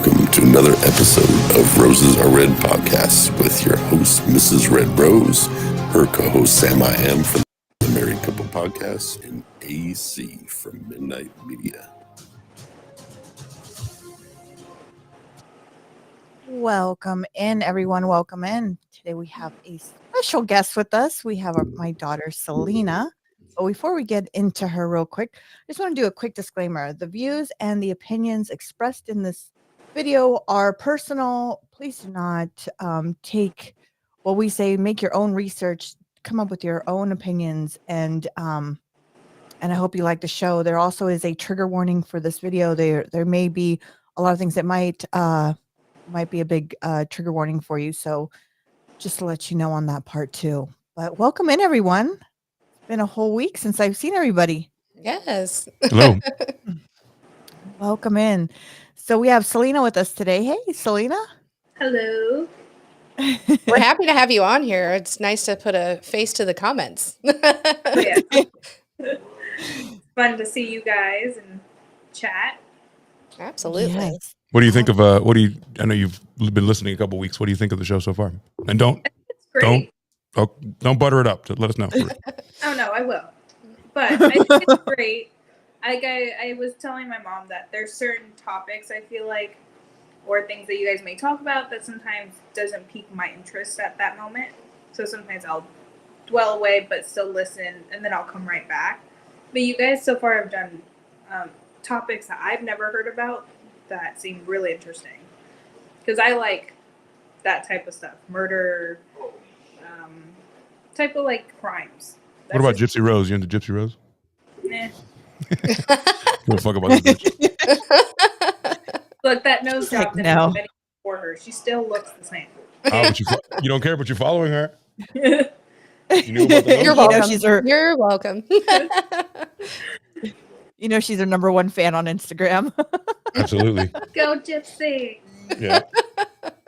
welcome to another episode of Roses Are Red podcast with your host, Mrs. Red Rose, her co-host, Sam I Am from the Married Couple Podcast, and AC from Midnight Media. Welcome in, everyone. Welcome in. Today we have a special guest with us. We have my daughter, Selena. But before we get into her real quick, I just want to do a quick disclaimer. The views and the opinions expressed in this video are personal. Please do not take what we say, make your own research, come up with your own opinions, and I hope you like the show. There also is a trigger warning for this video. There may be a lot of things that might be a big trigger warning for you. So just to let you know on that part too. But welcome in, everyone. It's been a whole week since I've seen everybody. Yes. Hello. Welcome in. So we have Selena with us today. Hey, Selena. Hello. We're happy to have you on here. It's nice to put a face to the comments. Yeah. Fun to see you guys and chat. Absolutely. Yes. What do you think of I know you've been listening a couple weeks. What do you think of the show so far? And don't It's great. don't butter it up. Let us know. Oh no, I will. But I think it's great. I was telling my mom that there's certain topics I feel like, or things that you guys may talk about that sometimes doesn't pique my interest at that moment. So sometimes I'll dwell away but still listen, and then I'll come right back. But you guys so far have done topics that I've never heard about that seem really interesting. Because I like that type of stuff. Murder, type of like crimes. What about Gypsy Rose? You into Gypsy Rose? Nah. Give a fuck about this bitch. Look, that nose Heck job that no. I'm getting for her. She still looks the same. But you don't care, but you're following her. You knew about the You're nose? welcome. she's her- You're welcome. You know, she's her number one fan on Instagram. Absolutely. Go Gypsy. Yeah.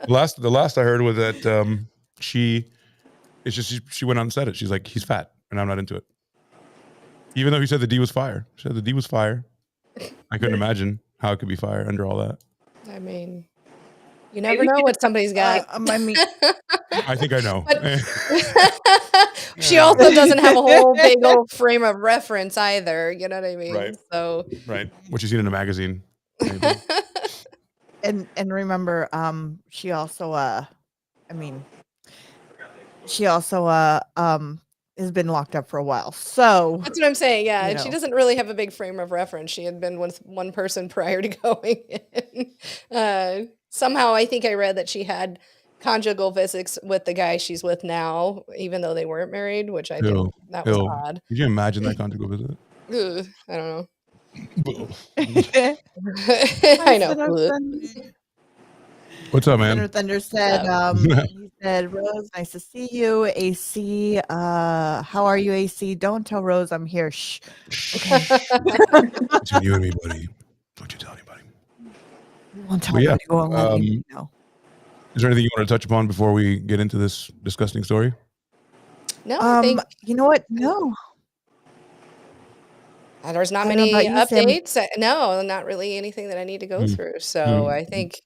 The last I heard was that she went on and said it. She's like, he's fat, and I'm not into it. Even though he said the D was fire. She said the D was fire. I couldn't imagine how it could be fire under all that. I mean, you never know what somebody's got. I mean, I think I know. She also doesn't have a whole big old frame of reference either. You know what I mean? Right. So Right. What you seen in a magazine. Maybe. and remember, she also has been locked up for a while. So that's what I'm saying. Yeah. You And she know. doesn't really have a big frame of reference. She had been with one person prior to going in. Somehow I think I read that she had conjugal visits with the guy she's with now, even though they weren't married, which I think that was odd. Could you imagine that conjugal visit? Ugh, I don't know. Hi, I know. Thunder Ugh. Thunder. What's up, man? Thunder said, he said, Rose, nice to see you. AC, how are you, AC? Don't tell Rose I'm here. Shh. Between you and me, buddy. Don't you tell anybody. Won't tell Well, yeah, anybody. Go on, let me know. Is there anything you want to touch upon before we get into this disgusting story? No, I think You know what? No. there's not I don't know many about you, Sam. updates. No, not really anything that I need to go through. So I think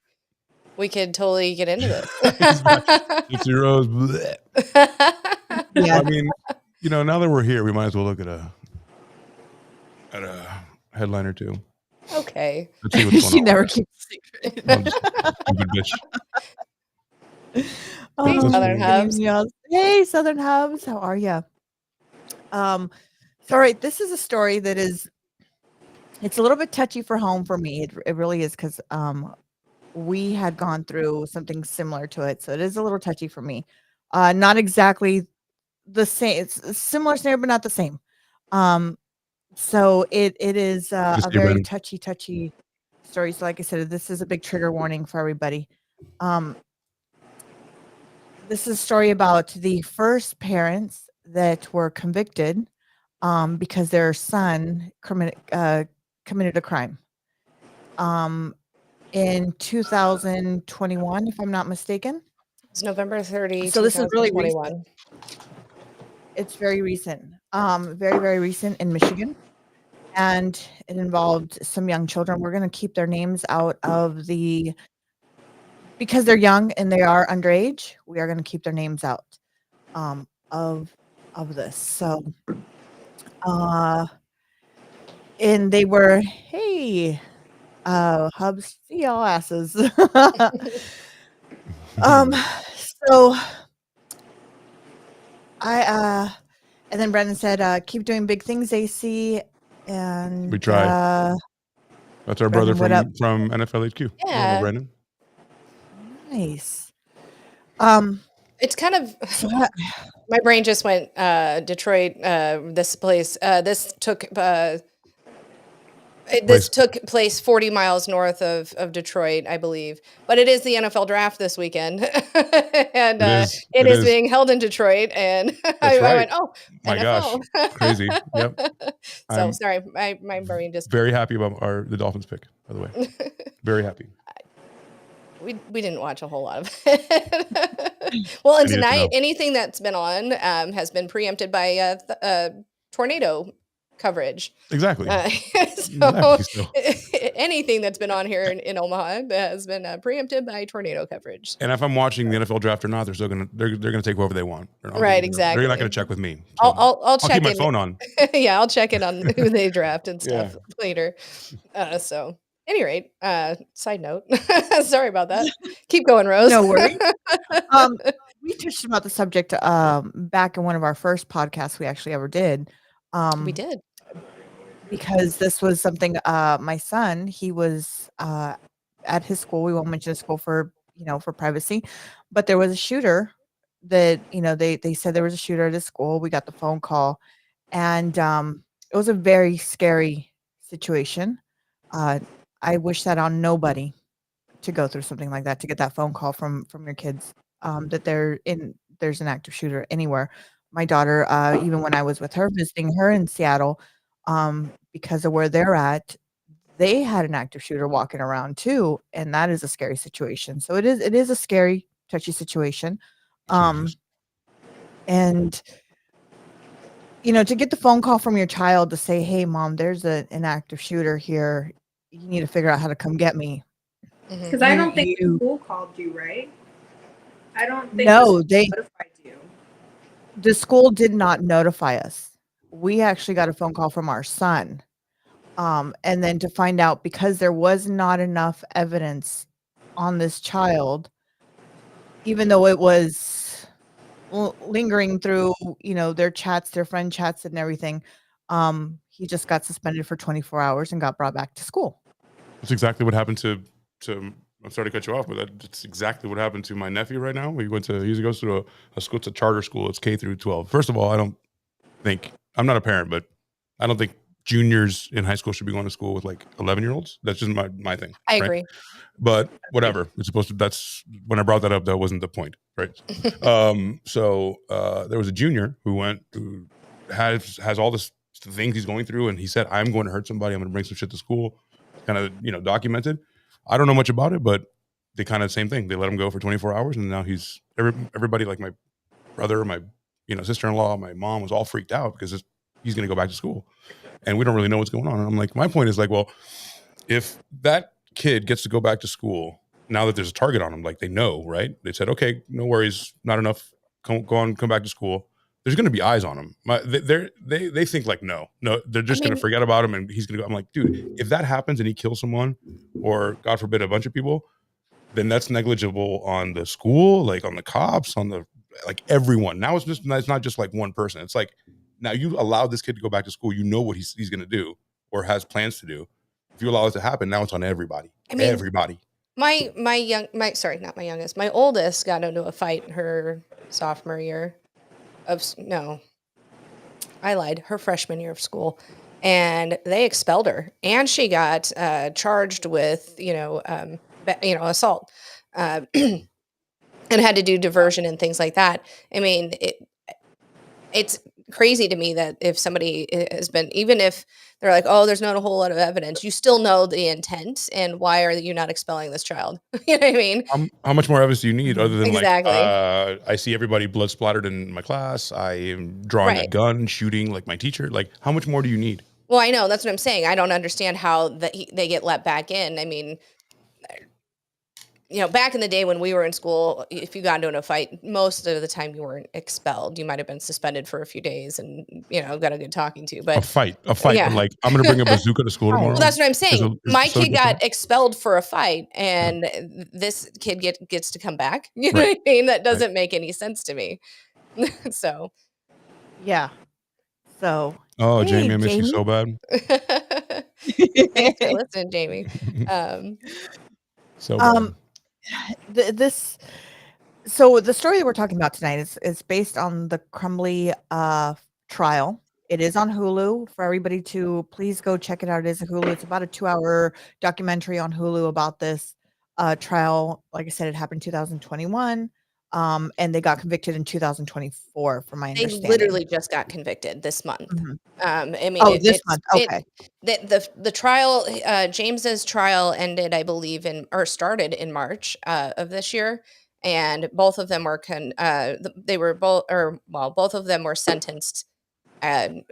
we could totally get into this. Gypsy Rose. Bleh. Yeah. I mean, now that we're here, we might as well look at a headline or two. Okay. Let's see what's going She on. never keeps a secret. I'm just a stupid bitch. Hey, Southern Hubs. Hey, Southern Hubs. How are you? So, all right, this is a story that it's a little bit touchy for home for me. It really is, because we had gone through something similar to it. So it is a little touchy for me. Not exactly the same. It's a similar scenario, but not the same. So it is a very touchy story. So like I said, this is a big trigger warning for everybody. This is a story about the first parents that were convicted because their son committed a crime. In 2021, if I'm not mistaken. It's November 30, So this is really 2021. It's very recent. Very, very recent in Michigan. And it involved some young children. We're going to keep their names out of the because they're young and they are underage, we are going to keep their names out of this. So, and they were, hey, hubs, see y'all asses. So and then Brendan said, keep doing big things, AC. And We try. That's our brother Brendan, from NFL HQ. Yeah. Hello, Brandon. Nice. It's kind of So my brain just went Detroit. This place. This took place 40 miles north of Detroit, I believe. But it is the NFL draft this weekend, and it is being held in Detroit. And I went, oh, my NFL. gosh, crazy. Yep. So sorry, my brain just. Very happy about the Dolphins pick, by the way. Very happy. We didn't watch a whole lot of it. Well, and tonight, anything that's been on has been preempted by tornado coverage. Exactly. Anything that's been on here in Omaha has been preempted by tornado coverage. And if I'm watching the NFL draft or not, they're still gonna take whoever they want. Right, exactly. They're not gonna check with me. So I'll check keep my phone on. Yeah, I'll check in on who they draft and stuff later. So, any rate, side note. Sorry about that. Keep going, Rose. No worries. We touched about the subject back in one of our first podcasts we actually ever did. We did. Because this was something my son, he was at his school. We won't mention his school for privacy, but there was a shooter that, they said there was a shooter at his school. We got the phone call, and it was a very scary situation. I wish that on nobody to go through something like that, to get that phone call from your kids that there's an active shooter anywhere. My daughter, even when I was with her, visiting her in Seattle, because of where they're at, they had an active shooter walking around too, and that is a scary situation. So it is a scary, touchy situation. And to get the phone call from your child to say, "Hey, mom, there's an active shooter here. You need to figure out how to come get me." Because I don't think the school called you, right? I don't think they notified you. The school did not notify us. We actually got a phone call from our son. And then to find out, because there was not enough evidence on this child, even though it was lingering through, their chats, their friend chats and everything, he just got suspended for 24 hours and got brought back to school. That's exactly what happened to I'm sorry to cut you off, but that's exactly what happened to my nephew right now. He goes to a school, it's a charter school. It's K through 12. First of all, I'm not a parent, but I don't think juniors in high school should be going to school with like 11-year-olds. That's just my thing. I agree. But whatever. It's supposed to, that's when I brought that up, that wasn't the point. Right. So there was a junior who has all this things he's going through. And he said, I'm going to hurt somebody. I'm going to bring some shit to school. Kind of, documented. I don't know much about it, but they kind of same thing. They let him go for 24 hours. And now everybody, like my brother, my sister-in-law, my mom was all freaked out because he's going to go back to school. And we don't really know what's going on. And I'm like, my point is like, well, if that kid gets to go back to school now that there's a target on him, like they know, right? They said, okay, no worries, not enough. Come back to school. There's going to be eyes on him. They think like, no, they're just going to forget about him and he's going to go. I'm like, dude, if that happens and he kills someone or God forbid a bunch of people, then that's negligible on the school, like on the cops, on the, like everyone. Now it's not just like one person. It's like, now you allow this kid to go back to school. You know what he's going to do or has plans to do. If you allow it to happen, now it's on everybody. Everybody. My oldest got into a fight her sophomore year I lied, her freshman year of school, and they expelled her, and she got charged with assault, and had to do diversion and things like that. I mean, it's crazy to me that if somebody has been, even if they're like, oh, there's not a whole lot of evidence, you still know the intent, and why are you not expelling this child? You know what I mean? How much more evidence do you need other than exactly. I see everybody blood splattered in my class, I am drawing a gun, shooting like my teacher, like how much more do you need? Well, I know, that's what I'm saying. I don't understand how they get let back in. I mean, back in the day when we were in school, if you got into a fight, most of the time you weren't expelled. You might have been suspended for a few days and, got a good talking to. A But fight, yeah. but like I'm gonna bring a bazooka to school Right. tomorrow. Well, that's what I'm Is saying. is My so kid got different? expelled for a fight, and this kid gets to come back. You know Right. what I mean? That doesn't make any sense to me. So, Yeah. So, Oh, hey, Jamie, I miss you so bad. thanks for listening, Jamie. So bad. So the story that we're talking about tonight is based on the Crumbley trial. It is on Hulu for everybody to please go check it out. It is a Hulu. It's about a 2-hour documentary on Hulu about this trial. Like I said, it happened in 2021. And they got convicted in 2024, from my They understanding. literally just got convicted this month. Mhm. I mean, Oh, this month. Okay. The trial, James's trial ended, I believe, started in March of this year, and both of them were both of them were sentenced. I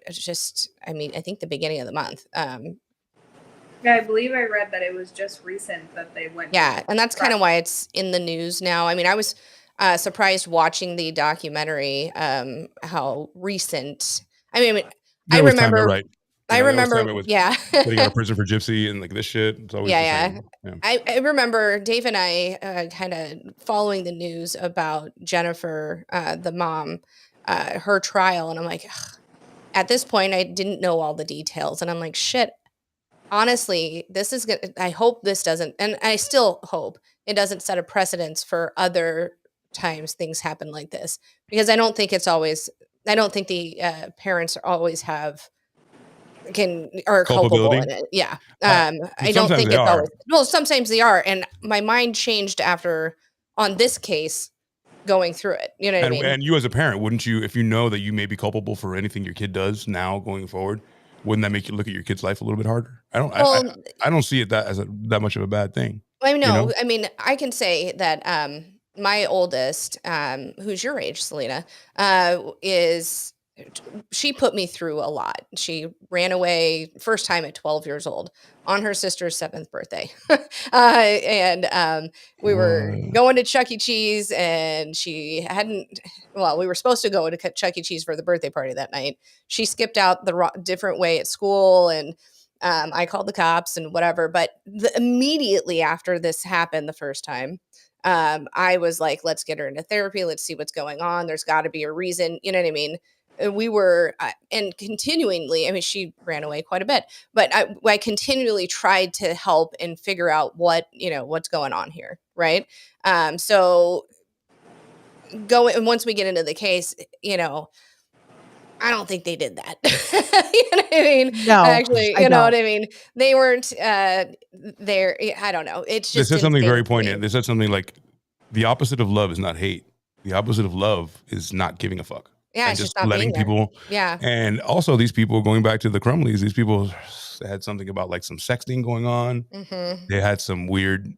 think the beginning of the month. Yeah, I believe I read that it was just recent that they went. Yeah, and that's kind of why it's in the news now. I mean, I was surprised watching the documentary, how recent. I mean, They I always time it remember. right. I They always remember. time it with Yeah. getting out of prison for gypsy and like this shit. It's always the same. Yeah. I remember Dave and I kind of following the news about Jennifer, the mom, her trial, and I'm like, ugh. At this point, I didn't know all the details, and I'm like, shit. Honestly, this is good. I hope this doesn't, and I still hope it doesn't set a precedence for other times things happen like this, because I don't think the parents always are culpable Culpability? in it. Yeah. But I don't sometimes think they it's are. always, well, sometimes they are. And my mind changed on this case going through it. You know what I mean? And you as a parent, wouldn't you, if you know that you may be culpable for anything your kid does now going forward, wouldn't that make you look at your kid's life a little bit harder? I don't see it that much of a bad thing. I know. You know? I mean, I can say that my oldest, who's your age, Selena, she put me through a lot. She ran away first time at 12 years old on her sister's 7th birthday. And we were going to Chuck E. Cheese, and we were supposed to go to Chuck E. Cheese for the birthday party that night. She skipped out the different way at school, and I called the cops and whatever. But immediately after this happened the first time, I was like, let's get her into therapy. Let's see what's going on. There's got to be a reason. You know what I mean? We were, and continually, I mean, she ran away quite a bit, but I continually tried to help and figure out what's going on here. Right. So once we get into the case, I don't think they did that. You know what I mean? No, actually, I know what don't. I mean? They weren't there. I don't know. It's They just said something very insane to me. poignant. They said something like, the opposite of love is not hate. The opposite of love is not giving a fuck. Yeah, And it's just just not letting being there. people. Yeah. And also these people, going back to the Crumleys, these people had something about like some sexting going on. Mm-hmm. They had some weird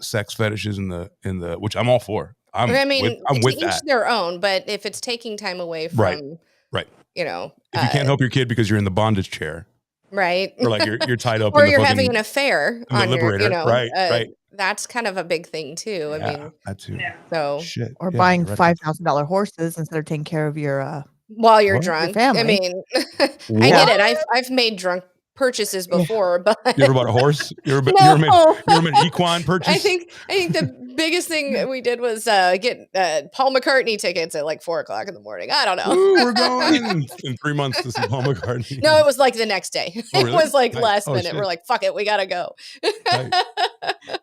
sex fetishes in the which I'm all for. I'm to with each that. their own, but if it's taking time away from, Right. if If you can't help your kid because you're in the bondage chair, right, or like you're tied up, or in the you're having fucking, an affair in the on your, Liberator, right. that's kind of a big thing too. I mean, that too. Yeah. so Shit. Or Yeah, buying you're right. $5,000 horses instead of taking care of your while you're What? drunk, family. I mean, What? I get it. I've made drunk purchases before, but You ever bought a horse? You ever No. made an equine purchase? I think the biggest thing we did was get Paul McCartney tickets at like 4:00 in the morning. I don't know. Ooh, we're going in 3 months to see Paul McCartney. No, it was like the next day. Oh, It really? was like Nice. last Oh, minute. shit. We're like, fuck it, we gotta go.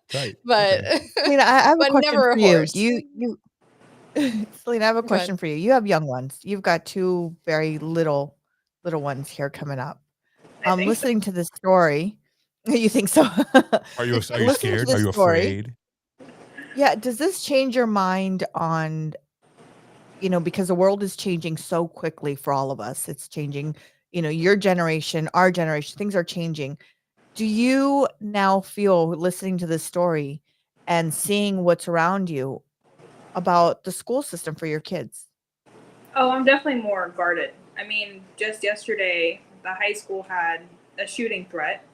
Tight. But Okay. Selena, I have a but question never for a you. horse. Selena, I have a Go question ahead. for you. You have young ones. You've got 2 very little ones here coming up. I think so. Listening to this story, you think so? Are you Listening to scared? this Are you story, afraid? Yeah, does this change your mind on, because the world is changing so quickly for all of us. It's changing, your generation, our generation, things are changing. Do you now feel, listening to this story and seeing what's around you, about the school system for your kids? Oh, I'm definitely more guarded. I mean, just yesterday, the high school had a shooting threat.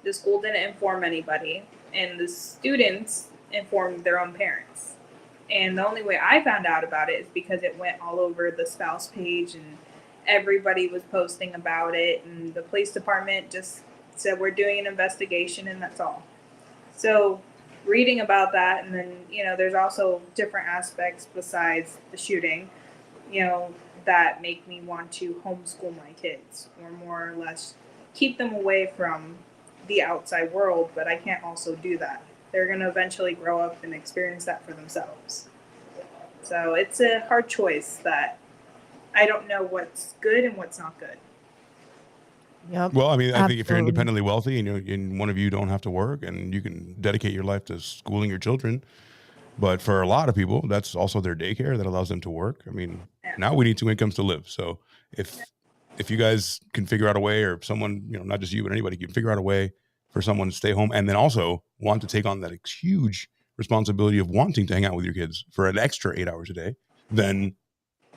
The school didn't inform anybody, and the students inform their own parents. And the only way I found out about it is because it went all over the spouse page and everybody was posting about it, and the police department just said we're doing an investigation and that's all. So reading about that, and then there's also different aspects besides the shooting that make me want to homeschool my kids, or more or less keep them away from the outside world. But I can't also do that. They're going to eventually grow up and experience that for themselves. So it's a hard choice that I don't know what's good and what's not good. Yep. Well, I mean, I think if you're Absolutely. independently wealthy and one of you don't have to work and you can dedicate your life to schooling your children, but for a lot of people, that's also their daycare that allows them to work. I mean, now we need 2 incomes to live. So if you guys can figure out a way, or someone, not just you, but anybody can figure out a way for someone to stay home and then also want to take on that huge responsibility of wanting to hang out with your kids for an extra 8 hours a day, then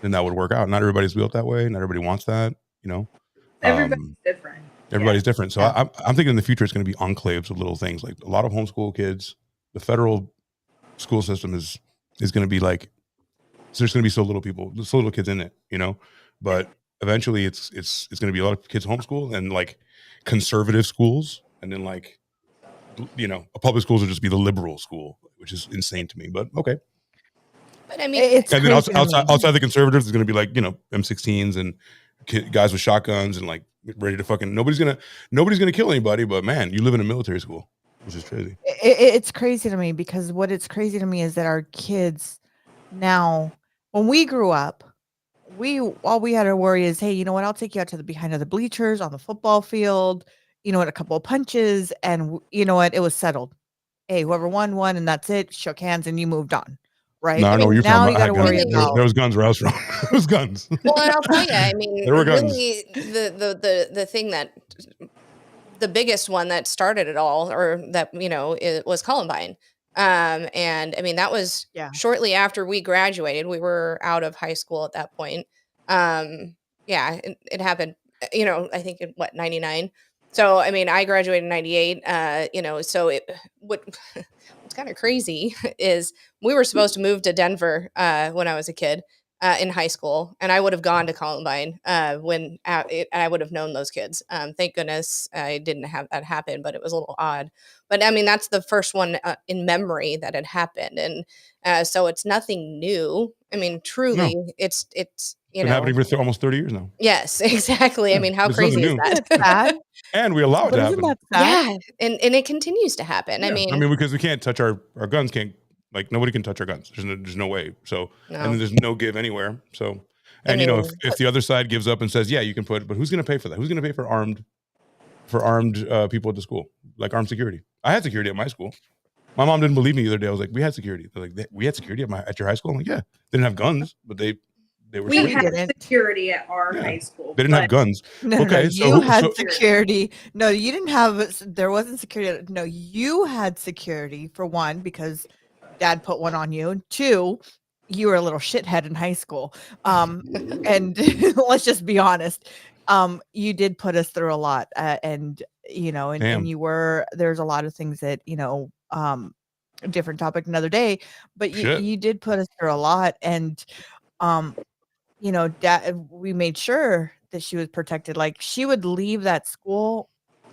that would work out. Not everybody's built that way. Not everybody wants that, Everybody's different. Everybody's different. So I'm thinking in the future, it's going to be enclaves of little things, like a lot of homeschool kids. The federal school system is going to be like, so there's going to be so little kids in it, but eventually it's going to be a lot of kids homeschool and like conservative schools. And then like, public schools will just be the liberal school, which is insane to me, but okay. But I mean, It's And then crazy to me. outside the conservatives is going to be like, M16s and guys with shotguns and like ready to fucking, nobody's going to kill anybody, but man, you live in a military school, which is crazy. It's crazy to me, because what it's crazy to me is that our kids now, when we grew up, all we had to worry is, hey, you know what? I'll take you out to the behind of the bleachers on the football field, a couple of punches, and you know what? It was settled. Hey, whoever won, and that's it. Shook hands and you moved on. Right. No, I know where you're now from. you I got had to worry guns. about. There was guns where I was from. There was guns. well, and I'll tell you, I mean, There were guns. really, the thing that, the biggest one that started it all, or that, it was Columbine. And I mean, that was shortly after we graduated. We were out of high school at that point. It happened, I think in 99. So, I mean, I graduated in 98, so what's kind of crazy is we were supposed to move to Denver when I was a kid in high school, and I would have gone to Columbine when I would have known those kids. Thank goodness I didn't have that happen, but it was a little odd. But I mean, that's the first one in memory that had happened. And so it's nothing new. I mean, truly, it's been happening for almost 30 years now. Yes, exactly. I mean, how crazy is that? It's sad. And we allow it to happen. Yeah, and it continues to happen. Yeah. I mean, because we can't touch our guns. Nobody can touch our guns. There's no way. So, and then there's no give anywhere. So, and if the other side gives up and says, yeah, you can put, but who's going to pay for that? Who's going to pay for armed people at the school, like armed security? I had security at my school. My mom didn't believe me the other day. I was like, we had security. They're like, we had security at your high school. I'm like, yeah, they didn't have guns, but they were. We had security at our high school. They didn't have guns. No, okay, no, you had security. No, you didn't have. There wasn't security. No, you had security for one, because Dad put one on you. And two, you were a little shithead in high school. And let's just be honest. You did put us through a lot, and you were. There's a lot of things that different topic another day, but you did put us through a lot, and Dad, we made sure that she was protected. Like, she would leave that school,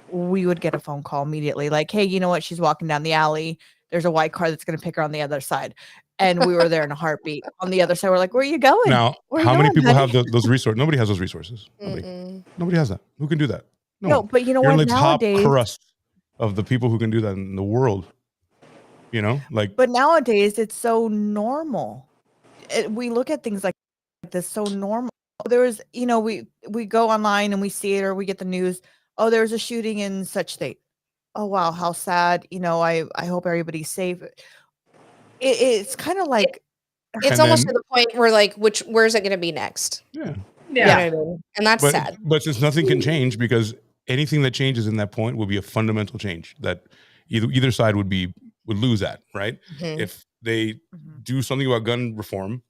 we would get a phone call immediately, like, hey, you know what? She's walking down the alley. There's a white car that's going to pick her on the other side. And we were there in a heartbeat. On the other side, we're like, where are you going? Now, how many people have those resources? Nobody has those resources. Nobody has that. Who can do that? No, but you know You're what? in the Nowadays, top crust of the people who can do that in the world. But nowadays it's so normal. We look at things like this so normal. There was, we go online and we see it, or we get the news. Oh, there's a shooting in such state. Oh, wow, how sad. I hope everybody's safe. It's kind of like, it's almost to the point where, like, where's it going to be next? Yeah. You know what I mean? And that's sad. But since nothing can change, because anything that changes in that point will be a fundamental change that either side would lose at, right? Mm-hmm. If they do something about gun reform,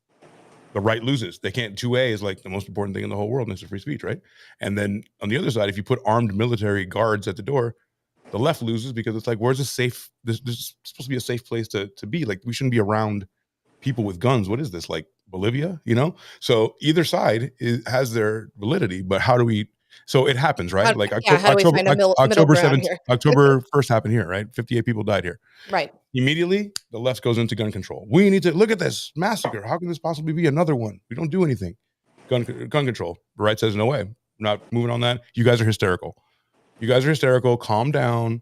the right loses. They can't. 2A is like the most important thing in the whole world, and it's free speech, right? And then on the other side, if you put armed military guards at the door, The left loses because it's like, where's a safe? This is supposed to be a safe place to be. Like, we shouldn't be around people with guns. What is this, like Bolivia? So either side has their validity, but how do we? So it happens, right? Like how do we find a middle October ground 7th, here? October 1st happened here, right? 58 people died here. Right. Immediately, the left goes into gun control. We need to look at this massacre. How can this possibly be another one? We don't do anything. Gun control. The right says, no way. I'm not moving on that. You guys are hysterical. Calm down.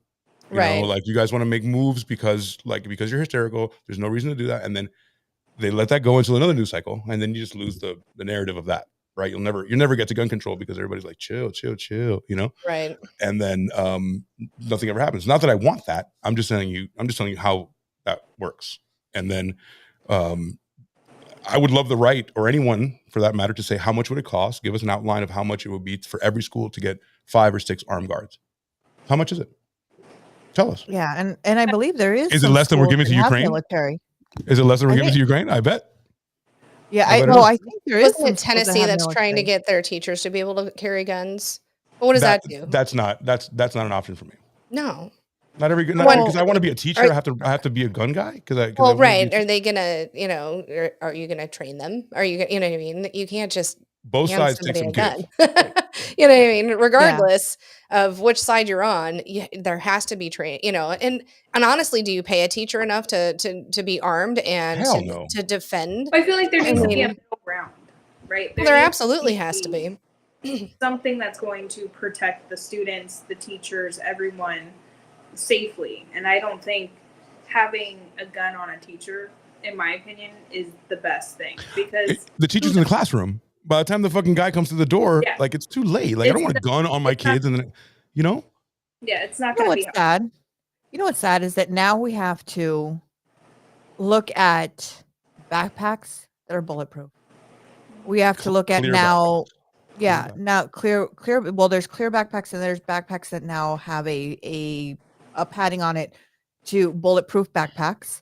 You know, like, you guys want to make moves because you're hysterical. There's no reason to do that. And then they let that go until another news cycle, and then you just lose the narrative of that, right? You'll never get to gun control because everybody's like, chill, Right. And then nothing ever happens. Not that I want that. I'm just telling you how that works. And then I would love the right, or anyone for that matter, to say, how much would it cost? Give us an outline of how much it would be for every school to get 5 or 6 armed guards. How much is it? Tell us. Yeah, and I believe there is. Is it less than we're giving to Ukraine? Military. Is it less than we're giving to Ukraine? I bet. Yeah, I think there is. Wasn't it Tennessee that's trying to get their teachers to be able to carry guns? But what does that do? That's not an option for me. No. Not every because I want to be a teacher. I have to be a gun guy right. Are they gonna? Are you gonna train them? Are you? You know what I mean? You can't just both sides take some gun. You know what I mean? Regardless of which side you're on, there has to be training. And honestly, do you pay a teacher enough to be armed and to defend? I feel like there needs to be a middle ground, right? There absolutely has to be something that's going to protect the students, the teachers, everyone safely. And I don't think having a gun on a teacher, in my opinion, is the best thing, because the teacher's in the classroom. By the time the fucking guy comes to the door, like, it's too late. Like, I don't want a gun on my kids, and then, yeah, it's not going to be sad. You know what's sad is that now we have to look at backpacks that are bulletproof. We have to look at now. Yeah, now clear. Well, there's clear backpacks, and there's backpacks that now have a padding on it to bulletproof backpacks.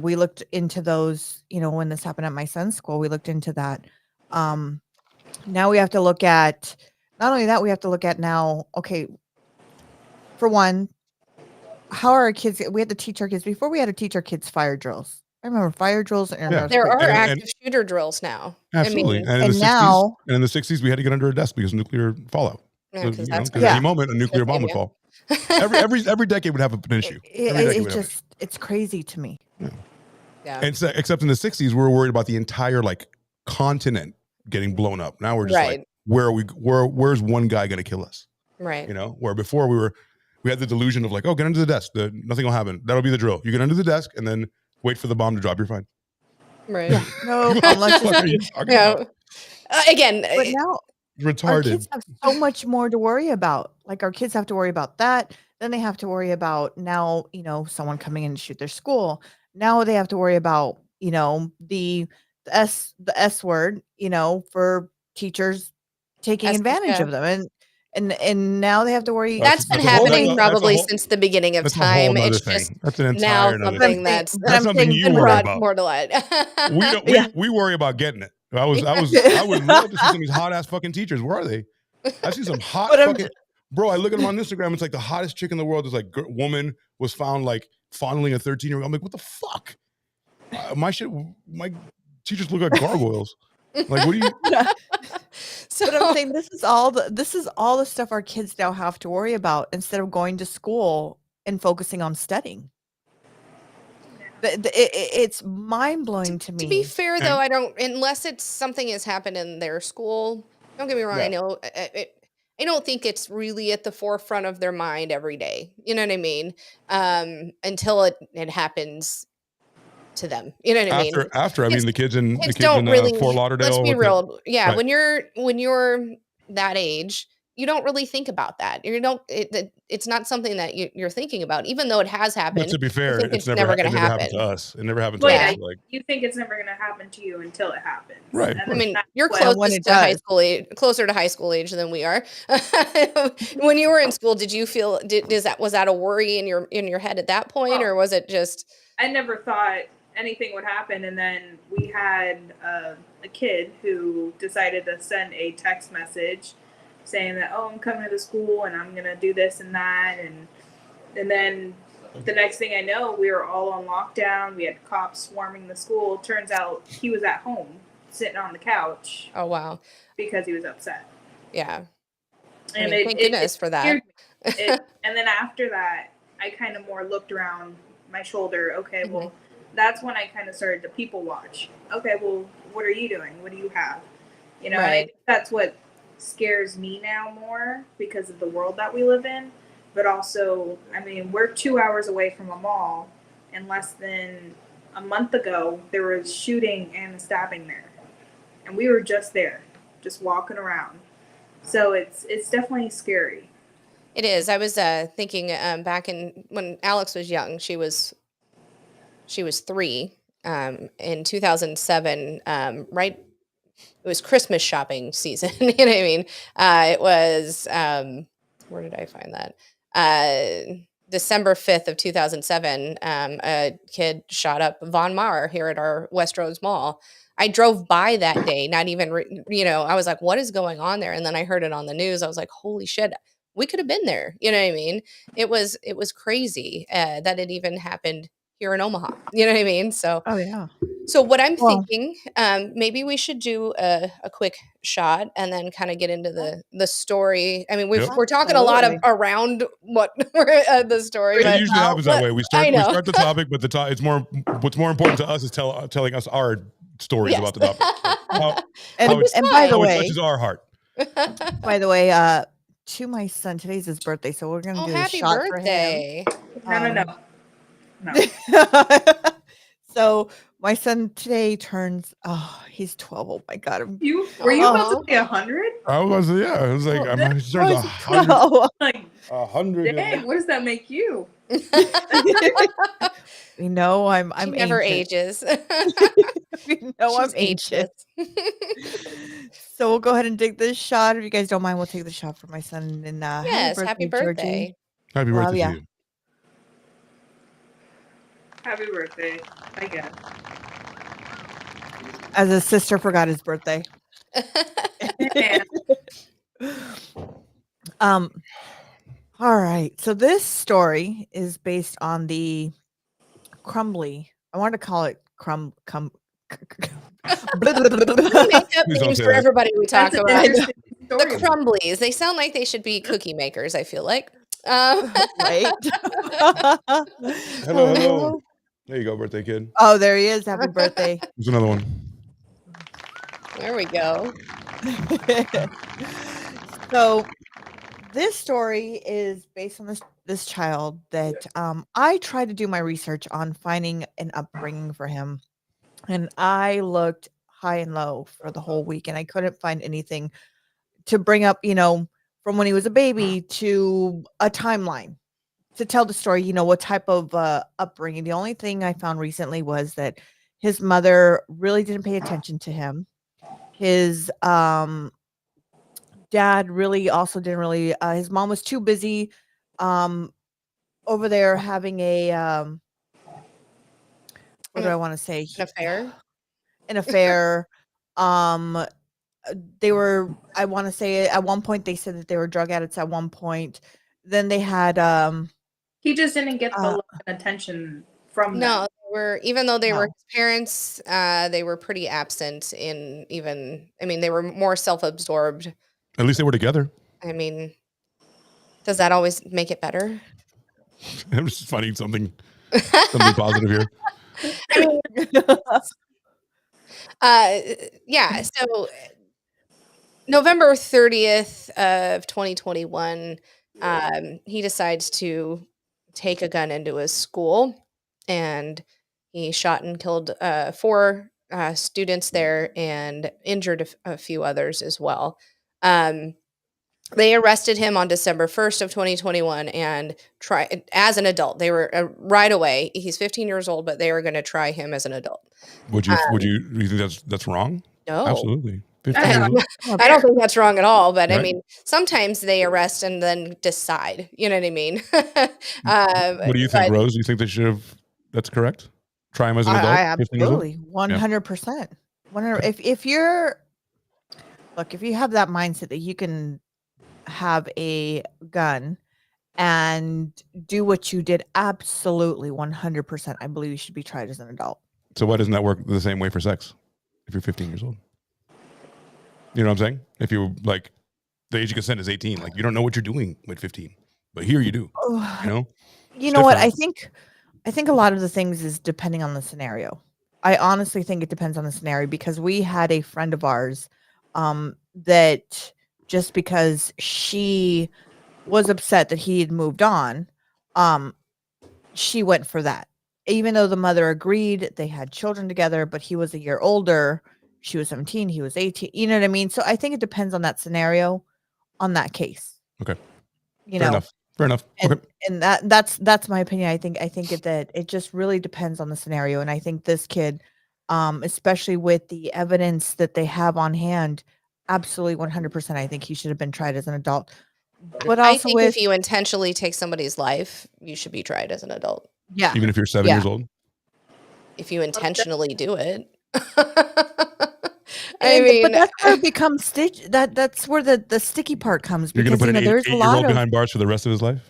We looked into those, when this happened at my son's school, we looked into that. Now we have to look at, not only that, we have to look at now, okay, for one, how are our kids, we had to teach our kids, before we had to teach our kids fire drills. I remember fire drills. There are active shooter drills now. Absolutely. I mean, and in the 60s, we had to get under a desk because of nuclear fallout. Because at any moment, a nuclear bomb would fall. Every decade would have an issue. It's crazy to me. Yeah. And except in the 60s, we were worried about the entire continent getting blown up. Now we're just like, where's one guy going to kill us? Right. Where before we had the delusion of like, oh, get under the desk. Nothing will happen. That'll be the drill. You get under the desk and then wait for the bomb to drop. You're fine. Right. Yeah. No, again, but now retarded. Our kids have so much more to worry about. Like, our kids have to worry about that. Then they have to worry about now, someone coming in to shoot their school. Now they have to worry about, the S word, for teachers taking advantage of them. And now they have to worry. That's been happening probably since the beginning of time. It's just that's an entire now something that's something you worry about. More to light. We worry about getting it. I would love to see some of these hot ass fucking teachers. Where are they? I see some hot fucking bro. I look at them on Instagram. It's like the hottest chick in the world. This woman was found fondling a 13-year-old. I'm like, what the fuck? My teachers look like gargoyles. Like, what do you? But I'm saying this is all the stuff our kids now have to worry about instead of going to school and focusing on studying. It's mind blowing to me. To be fair, though, I don't, unless it's something has happened in their school. Don't get me wrong. I know I don't think it's really at the forefront of their mind every day. You know what I mean? Until it happens to them. You know what I mean? After the kids in Fort Lauderdale. Let's be real. Yeah, right. When you're that age, you don't really think about that. It's not something that you're thinking about, even though it has happened. But to be fair, it's never going to happen to us. It never happened to us. You think it's never going to happen to you until it happens. Right. I mean, you're closer to high school age than we are. When you were in school, did you feel was that a worry in your head at that point, or was it just? I never thought anything would happen, and then we had a kid who decided to send a text message saying that, oh, I'm coming to the school and I'm gonna do this and that, and then the next thing I know, we were all on lockdown. We had cops swarming the school. Turns out he was at home sitting on the couch Oh wow. because he was upset. Yeah. And Thank goodness for that. scared me. And then after that, I kind of more looked around my shoulder. Okay, well, that's when I kind of started to people watch. Okay, well, what are you doing? What do you have? You know, and I think that's what scares me now more because of the world that we live in. But also, I mean, we're 2 hours away from a mall, and less than a month ago, there was shooting and a stabbing there. And we were just there, just walking around. So it's definitely scary. It is. I was thinking back when Alex was young, she was 3 in 2007, right? It was Christmas shopping season. You know what I mean? It was, where did I find that? December 5th of 2007, a kid shot up Von Maur here at our Westroads Mall. I drove by that day, not even, I was like, what is going on there? And then I heard it on the news. I was like, holy shit, we could have been there. You know what I mean? It was crazy that it even happened here in Omaha. You know what I mean? So, Oh yeah. so what I'm Well- thinking, maybe we should do a quick shot and then kind of get into the story. I mean, Yep. we're talking a lot of Absolutely. around what the story. It But usually happens that way. We I know. start the topic, but it's more. What's more important to us is telling us our stories Yes. about the topic. How And, it's- and by the how it way, touches our heart. To my son, today's his birthday, so we're gonna Oh, do a happy shot birthday! No. for him. So my son today turns. Oh, he's 12. Oh my god. Were you about to say 100? I was, yeah. I was like, Oh, he turns 100. 12. Like, 100. dang, what does that make you? You know, I'm She never ancient. ages. You know, I'm She's ancient. So we'll go ahead and take this shot. If you guys don't mind, we'll take the shot for my son. And Yes, happy birthday. Georgie. Happy Love birthday ya. to you. Happy birthday, I guess. As his sister forgot his birthday. Yeah. All right. So this story is based on the Crumbley. I wanted to call it We make up Please don't names say for that. everybody we talk That's an about. interesting The story. Crumbleys. They sound like they should be cookie makers, I feel like. right. Hello. There you go, birthday kid. Oh, there he is. Happy birthday. There's another one. There we go. So this story is based on this child that I tried to do my research on finding an upbringing for him, and I looked high and low for the whole week, and I couldn't find anything to bring up, from when he was a baby to a timeline to tell the story, what type of upbringing. The only thing I found recently was that his mother really didn't pay attention to him. His dad really also didn't really his mom was too busy over there having a what do I want to say? An affair. An affair. They were, I want to say at one point they said that they were drug addicts at one point. Then they had He just didn't get the love and attention from No, them. even though they were No. his parents, they were pretty absent in they were more self-absorbed. At least they were together. I mean, does that always make it better? I'm just finding something positive here. Yeah. So November 30th of 2021, he decides to take a gun into his school, and he shot and killed 4 students there and injured a few others as well. They arrested him on December 1st of 2021 and as an adult. They were right away. He's 15 years old, but they were going to try him as an adult. Would you think that's wrong? No, Absolutely. 15 I years know. old. I don't think that's wrong at all. But I Right. mean, sometimes they arrest and then decide. You know what I mean? What do you think, Rose? Do you think they should have? That's correct. Try him as an adult. I 15 years old? absolutely 100%. 100. If you have that mindset that you can have a gun and do what you did, absolutely 100%, I believe you should be tried as an adult. So why doesn't that work the same way for sex if you're 15 years old? You know what I'm saying? If you like, the age of consent is 18. Like, you don't know what you're doing with 15, but here you do. You know? You It's know what? different. I think a lot of the things is depending on the scenario. I honestly think it depends on the scenario, because we had a friend of ours that just because she was upset that he had moved on, she went for that. Even though the mother agreed, they had children together, but he was a year older. She was 17, he was 18. You know what I mean? So I think it depends on that scenario, on that case. Okay. You Fair know, enough. Fair enough. and Okay. and that's my opinion. I think that it just really depends on the scenario. And I think this kid, especially with the evidence that they have on hand, absolutely 100%, I think he should have been tried as an adult. But I also think with if you intentionally take somebody's life, you should be tried as an adult. yeah, Even if you're 7 Yeah. years old. If you intentionally do it. but that's where it becomes that's where the sticky part comes, You're going to because put an there's a 8-year-old lot of behind bars for the rest of his life?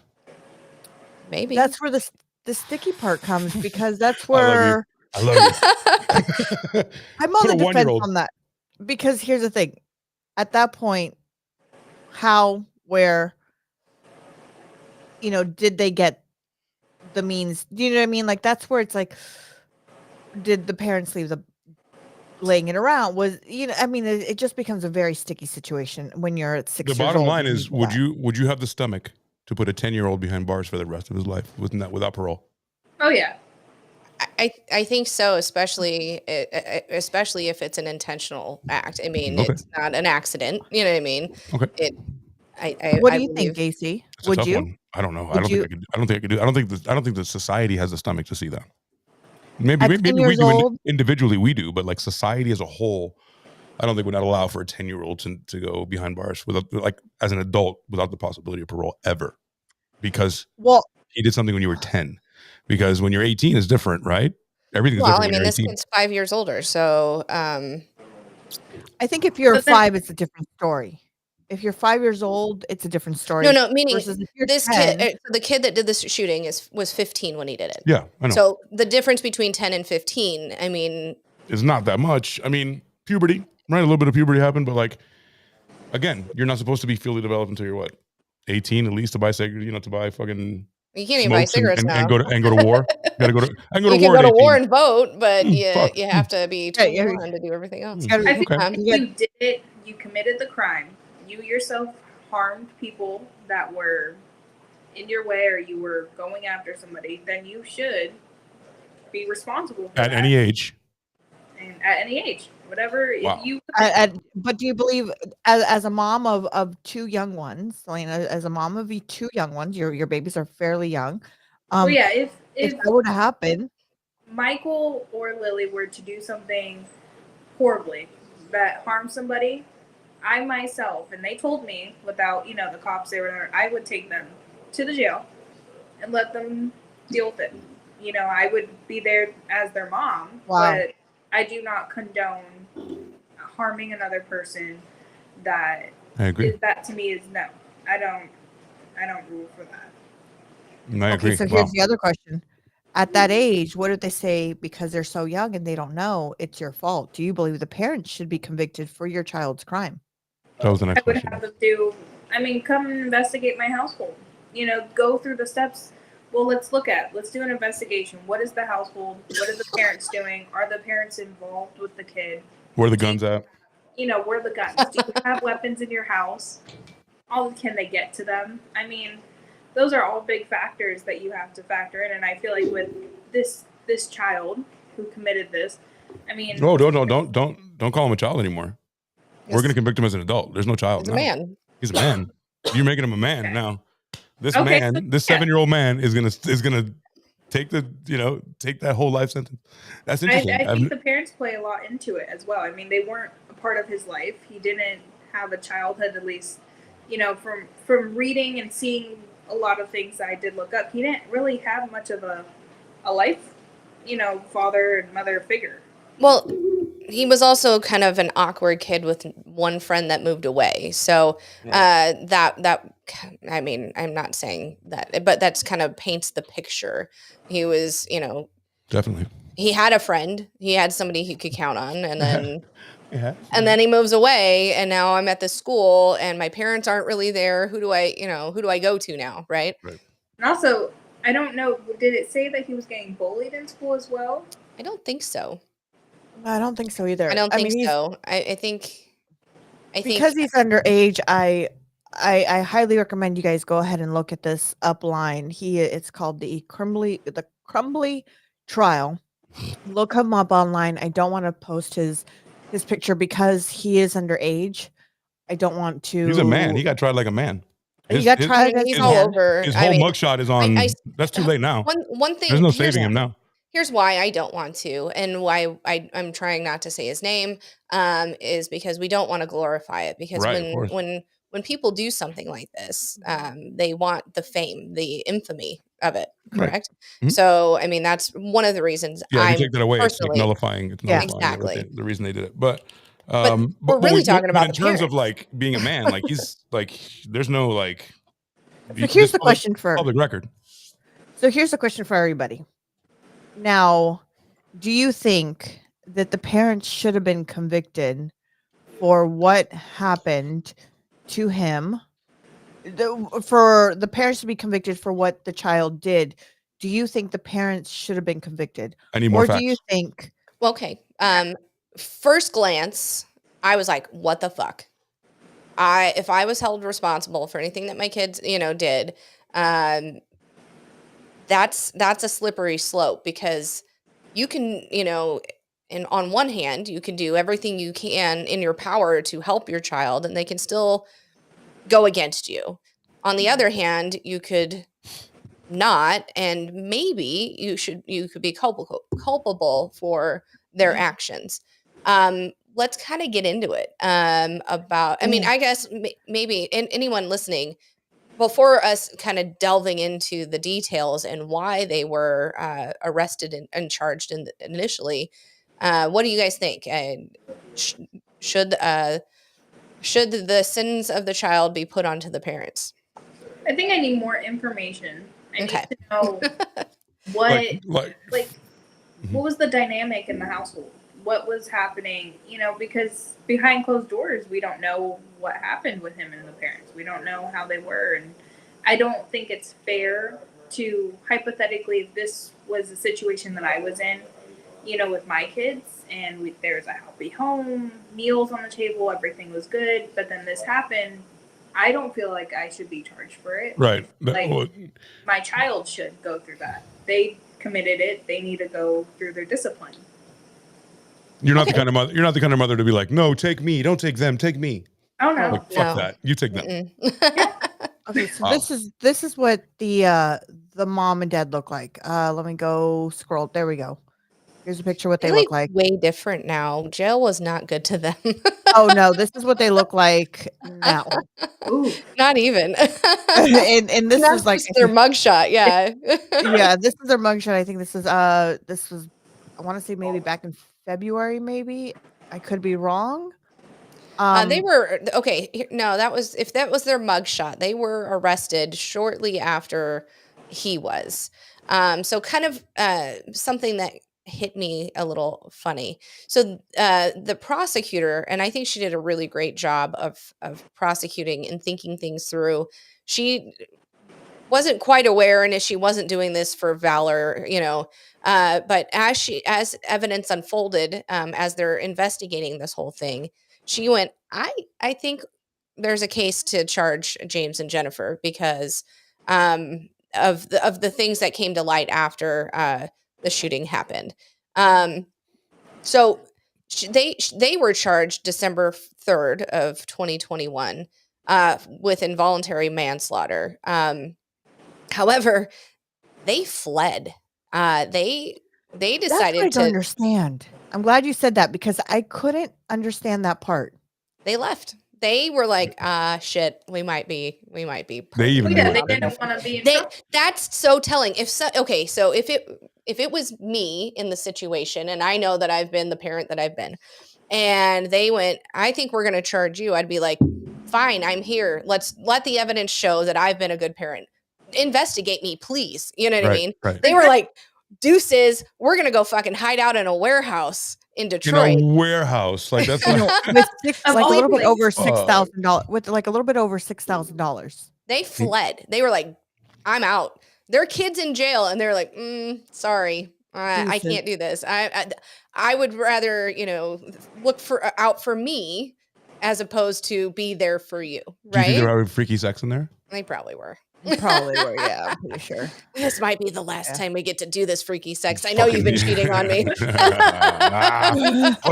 maybe. that's where the sticky part comes, because that's I love you. where I love you. I'm on Put the a defense 1-year-old. on that. Because here's the thing. At that point, how, where, did they get the means? Do you know what I mean? Like, that's where it's like, did the parents leave the laying it around? I mean, it just becomes a very sticky situation when you're at 6 The years bottom old. line and is, do would that. you have the stomach to put a 10-year-old behind bars for the rest of his life without parole? Oh yeah. I think so, especially if it's an intentional act. I mean, Okay. it's not an accident. You know what I mean? Okay. What I do you think, believe- AC? It's a Would tough you? one. I don't know. I Would don't you- think I could do. I don't think the society has the stomach to see that. Maybe At maybe 10 we years do old? individually, we do, but like society as a whole, I don't think would not allow for a 10-year-old to go behind bars without, like, as an adult, without the possibility of parole ever, because Well, he did something when you were 10. Because when you're 18 is different, right? Everything's Well, different I when mean, you're this 18. kid's 5 years older, so I think if you're But then- 5, it's a different story. If you're 5 years old, it's a different story. no, meaning versus if you're this 10, kid, the kid that did this shooting was 15 when he did it. Yeah, I know. So the difference between 10 and 15, I mean, It's not that much. I mean, puberty, right? A little bit of puberty happened, but like, again, you're not supposed to be fully developed until you're what? 18 at least to buy cigarettes, to buy fucking you can't even buy smokes cigarettes now. and go to war. I can go You to can war go at to 18. war and vote, but fuck. you have to be Yeah, you're- 21 to do everything else. you gotta- I think Okay. if you did it, you committed the crime. You yourself harmed people that were in your way, or you were going after somebody, then you should be responsible for At that. any age. And at any age, whatever. Wow. If you but do you believe, as a mom of 2 young ones, Selena, as a mom of 2 young ones, your babies are fairly young. well, yeah, If if that were to happen, Michael or Lily were to do something horribly that harmed somebody, I myself, and they told me without, the cops, they were there, I would take them to the jail and let them deal with it. I would be there as their mom, Wow. but I do not condone harming another person. That I agree. that to me is no. I don't rule for that. I agree. okay, so Wow. here's the other question. At that age, what if they say, because they're so young and they don't know, it's your fault? Do you believe the parents should be convicted for your child's crime? That was the next I would question. have them do. Come and investigate my household. Go through the steps. Well, let's do an investigation. What is the household? What are the parents doing? Are the parents involved with the kid? Where are the guns at? Where are the guns? Do you have weapons in your house? Can they get to them? Those are all big factors that you have to factor in. And I feel like with this child who committed this, No, don't call him a child anymore. We're going to convict him as an adult. There's no child. He's a No. man. He's a man. You're making him a man Okay. now. This Okay, man, so- this 7-year-old man is gonna take take that whole life sentence. That's interesting. I think the parents play a lot into it as well. They weren't a part of his life. He didn't have a childhood, at least, from reading and seeing a lot of things that I did look up. He didn't really have much of a life, father and mother figure. Well, he was also kind of an awkward kid with one friend that moved away. So I mean, I'm not saying that, but that's kind of paints the picture. He was, Definitely. he had a friend, he had somebody he could count on, and then Yeah. and then he moves away, and now I'm at this school, and my parents aren't really there. Who do I go to now, right? Right. And also, I don't know, did it say that he was getting bullied in school as well? I don't think so. I don't think so either. I don't think mean, so. I think because he's underage, I highly recommend you guys go ahead and look at this upline. It's called the Crumbley trial. Look him up online. I don't want to post his picture because he is underage. I don't want to. He's a man. He got tried like a man. He got tried as he's a all man. over. His whole mugshot is on. That's too late now. One thing. There's no saving him now. Here's why I don't want to, and why I'm trying not to say his name, is because we don't want to glorify it. Because when people do something like this, they want the fame, the infamy of it. Correct. Right. Mm-hmm. So I mean, that's one of the reasons. Yeah, if you take that away, it's like nullifying. It's nullifying exactly the reason they did it. But we're really talking about in terms of like being a man, like he's like there's no like. So here's the question for public record. So here's the question for everybody. Now, do you think that the parents should have been convicted for what happened to him? For the parents to be convicted for what the child did, do you think the parents should have been convicted? I need more facts. Do you think? Okay. First glance, I was like, "What the fuck?" If I was held responsible for anything that my kids, did, that's a slippery slope, because you can, and on one hand, you can do everything you can in your power to help your child, and they can still go against you. On the other hand, you could not, and maybe you could be culpable for their actions. Let's kind of get into it. I mean, I guess maybe anyone listening, before us kind of delving into the details and why they were arrested and charged initially, what do you guys think? Should the sins of the child be put onto the parents? I think I need more information. I need to know what was the dynamic in the household? What was happening? Because behind closed doors, we don't know what happened with him and the parents. We don't know how they were. And I don't think it's fair to, hypothetically, if this was a situation that I was in, with my kids, and there's a happy home, meals on the table, everything was good, but then this happened, I don't feel like I should be charged for it. Right. My child should go through that. They committed it. They need to go through their discipline. You're not the kind of mother. You're not the kind of mother to be like, no, take me, don't take them, take me. Oh no, like, fuck that. You take them. Okay, so this is what the mom and dad look like. Let me go scroll. There we go. Here's a picture of what they look like. Way different now. Jail was not good to them. Oh no, this is what they look like now. Ooh. Not even. and this is like their mugshot. Yeah. Yeah, this is their mugshot. I think this was I want to say maybe back in February, maybe. I could be wrong. They were okay. No, if that was their mugshot, they were arrested shortly after he was. So kind of something that hit me a little funny. So the prosecutor, and I think she did a really great job of prosecuting and thinking things through. She wasn't quite aware, and she wasn't doing this for valor, but as evidence unfolded, as they're investigating this whole thing, she went, I think there's a case to charge James and Jennifer because of the things that came to light after the shooting happened. So they were charged December 3rd of 2021 with involuntary manslaughter. However, they fled. They decided That's what I don't understand. I'm glad you said that because I couldn't understand that part. They left. They were like, shit, we might be. They even they didn't want to be in trouble. That's so telling. So if if it was me in the situation, and I know that I've been the parent that I've been, and they went, I think we're going to charge you, I'd be like, fine, I'm here. Let's let the evidence show that I've been a good parent. Investigate me, please. You know what I Right, mean? right. They were like, deuces, we're going to go fucking hide out in a warehouse in In Detroit. a warehouse, like that's You know, what. with Of like a all little bit over places. $6,000, with like a little bit over $6,000. They fled. They were like, I'm out. Their kids in jail, and they're like, sorry, I Deuces. can't do this. I would rather, look out for me as opposed to be there for you, Do you think right? they were having freaky sex in there? They probably were. Probably were, yeah, I'm pretty sure. This might be the last Yeah. time we get to do this freaky sex. I know you've been cheating on me. Put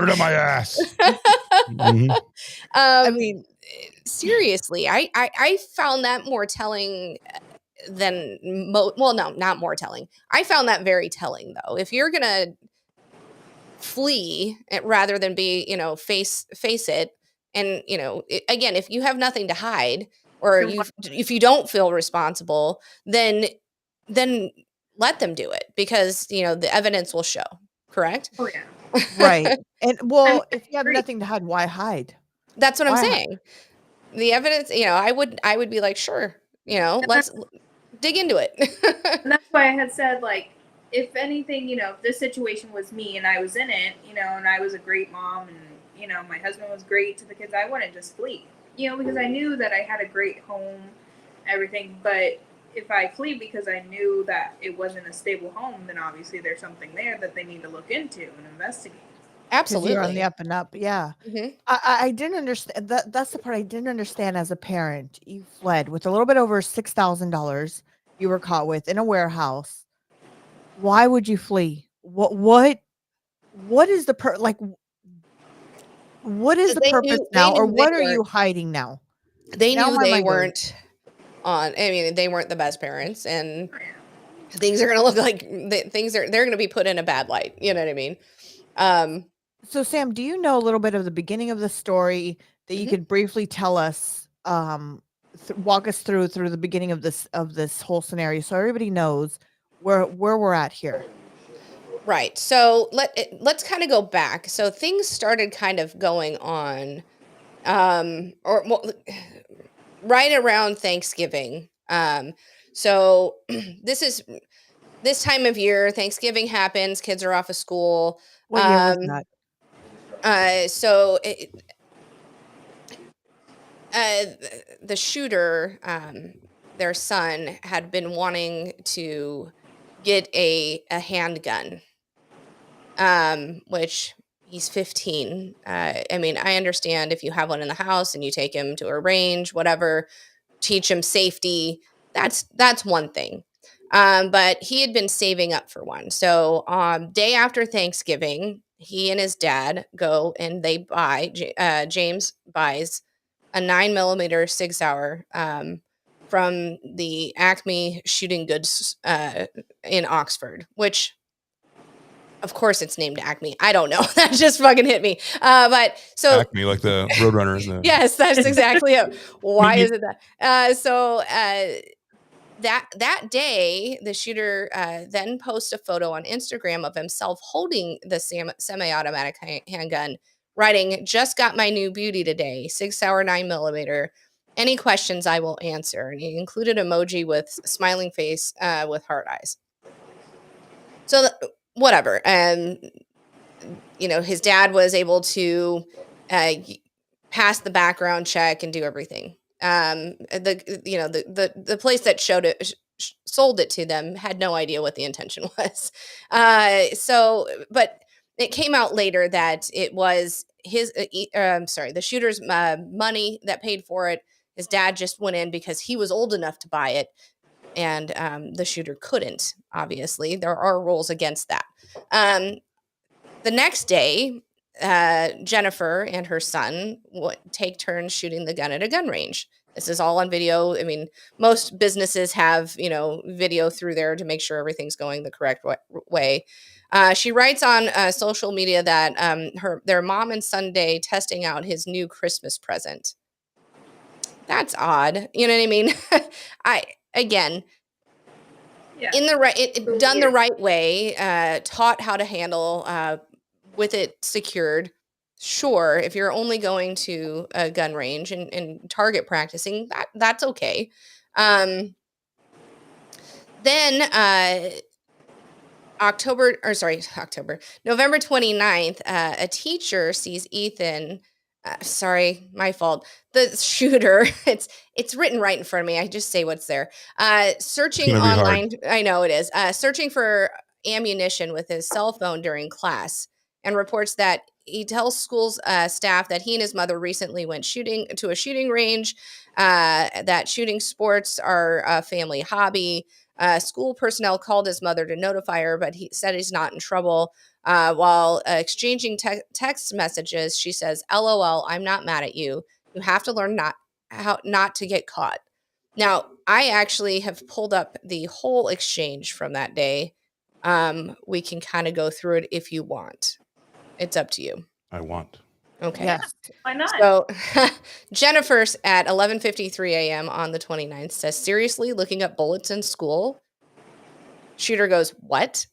it in my ass. Mhm. I mean, Seriously, I found that more telling than well, no, not more telling. I found that very telling, though. If you're gonna flee rather than be, face it, and again, if you have nothing to hide, or if you don't feel responsible, then let them do it, because the evidence will show. Correct? Oh yeah. right. And well, I if you have agree. nothing to hide, why hide? That's what I'm Why hide? saying. The evidence, I would be like, sure, let's dig into it. And that's why I had said, like, if anything, if this situation was me and I was in it, and I was a great mom, and my husband was great to the kids, I wouldn't just flee, because I knew that I had a great home, everything. But if I flee because I knew that it wasn't a stable home, then obviously there's something there that they need to look into and investigate. 'Cause Absolutely. you're on the up and up. Yeah. Mhm. I didn't understand that. That's the part I didn't understand as a parent. You fled with a little bit over $6,000 you were caught with in a warehouse. Why would you flee? What is the what is the They purpose knew- they now, or knew they what are you weren't- hiding now? They Now knew my they mind goes. weren't they weren't the best parents, and things are going to look like they're going to be put in a bad light. You know what I mean? So Sam, do you know a little bit of the beginning of the story that you Mhm. could briefly tell us, walk us through the beginning of this whole scenario, so everybody knows where we're at here? Right. So let's kind of go back. So things started kind of going on, right around Thanksgiving. So this time of year, Thanksgiving happens. Kids are off of school. What year was that? So the shooter, their son, had been wanting to get a handgun, which he's 15. I mean, I understand if you have one in the house and you take him to a range, whatever, teach him safety. That's one thing. But he had been saving up for one. So day after Thanksgiving, he and his dad go and they buy, James buys a 9mm Sig Sauer from the Acme Shooting Goods in Oxford, which, of course, it's named Acme. I don't know. That just fucking hit me. But so Acme, like the Roadrunner. And the, yes, that's exactly it. Why is it that? So that day, the shooter then posts a photo on Instagram of himself holding the semi-automatic handgun, writing, "Just got my new beauty today, Sig Sauer 9mm. Any questions I will answer." And he included emoji with a smiling face with heart eyes. So whatever. And his dad was able to pass the background check and do everything. The place that sold it to them had no idea what the intention was. But it came out later that it was the shooter's money that paid for it. His dad just went in because he was old enough to buy it, and the shooter couldn't. Obviously, there are rules against that. The next day, Jennifer and her son would take turns shooting the gun at a gun range. This is all on video. I mean, most businesses have, video through there to make sure everything's going the correct way. She writes on social media that their mom and son day testing out his new Christmas present. That's odd. You know what I mean? Yeah. in the right, So done the weird. right way, taught how to handle with it secured. Sure, if you're only going to a gun range and target practicing, that's okay. Then November 29th, a teacher sees Ethan. Sorry, my fault. The shooter, it's written right in front of me. I just say what's there. Searching gonna be hard. online. I know it is. Searching for ammunition with his cell phone during class, and reports that he tells school's staff that he and his mother recently went shooting to a shooting range. That shooting sports are a family hobby. School personnel called his mother to notify her, but he said he's not in trouble. While exchanging text messages, she says, "LOL, I'm not mad at you. You have to learn how not to get caught." Now, I actually have pulled up the whole exchange from that day. We can kind of go through it if you want. It's up to you. I want. Okay. Yes. Why not? So Jennifer's at 11:53 a.m. on the 29th says, "Seriously, looking up bullets in school?" Shooter goes, "What?"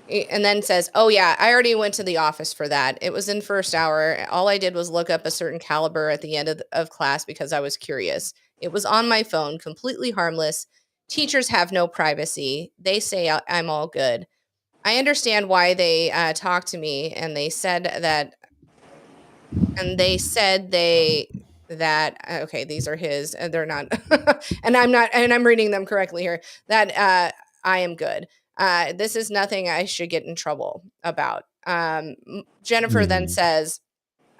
And then says, "Oh yeah, I already went to the office for that. It was in first hour. All I did was look up a certain caliber at the end of class because I was curious. It was on my phone, completely harmless. Teachers have no privacy. They say I'm all good. I understand why they talked to me, and they said that okay, these are his, and they're not and I'm reading them correctly here, that I am good. This is nothing I should get in trouble about." Jennifer then says,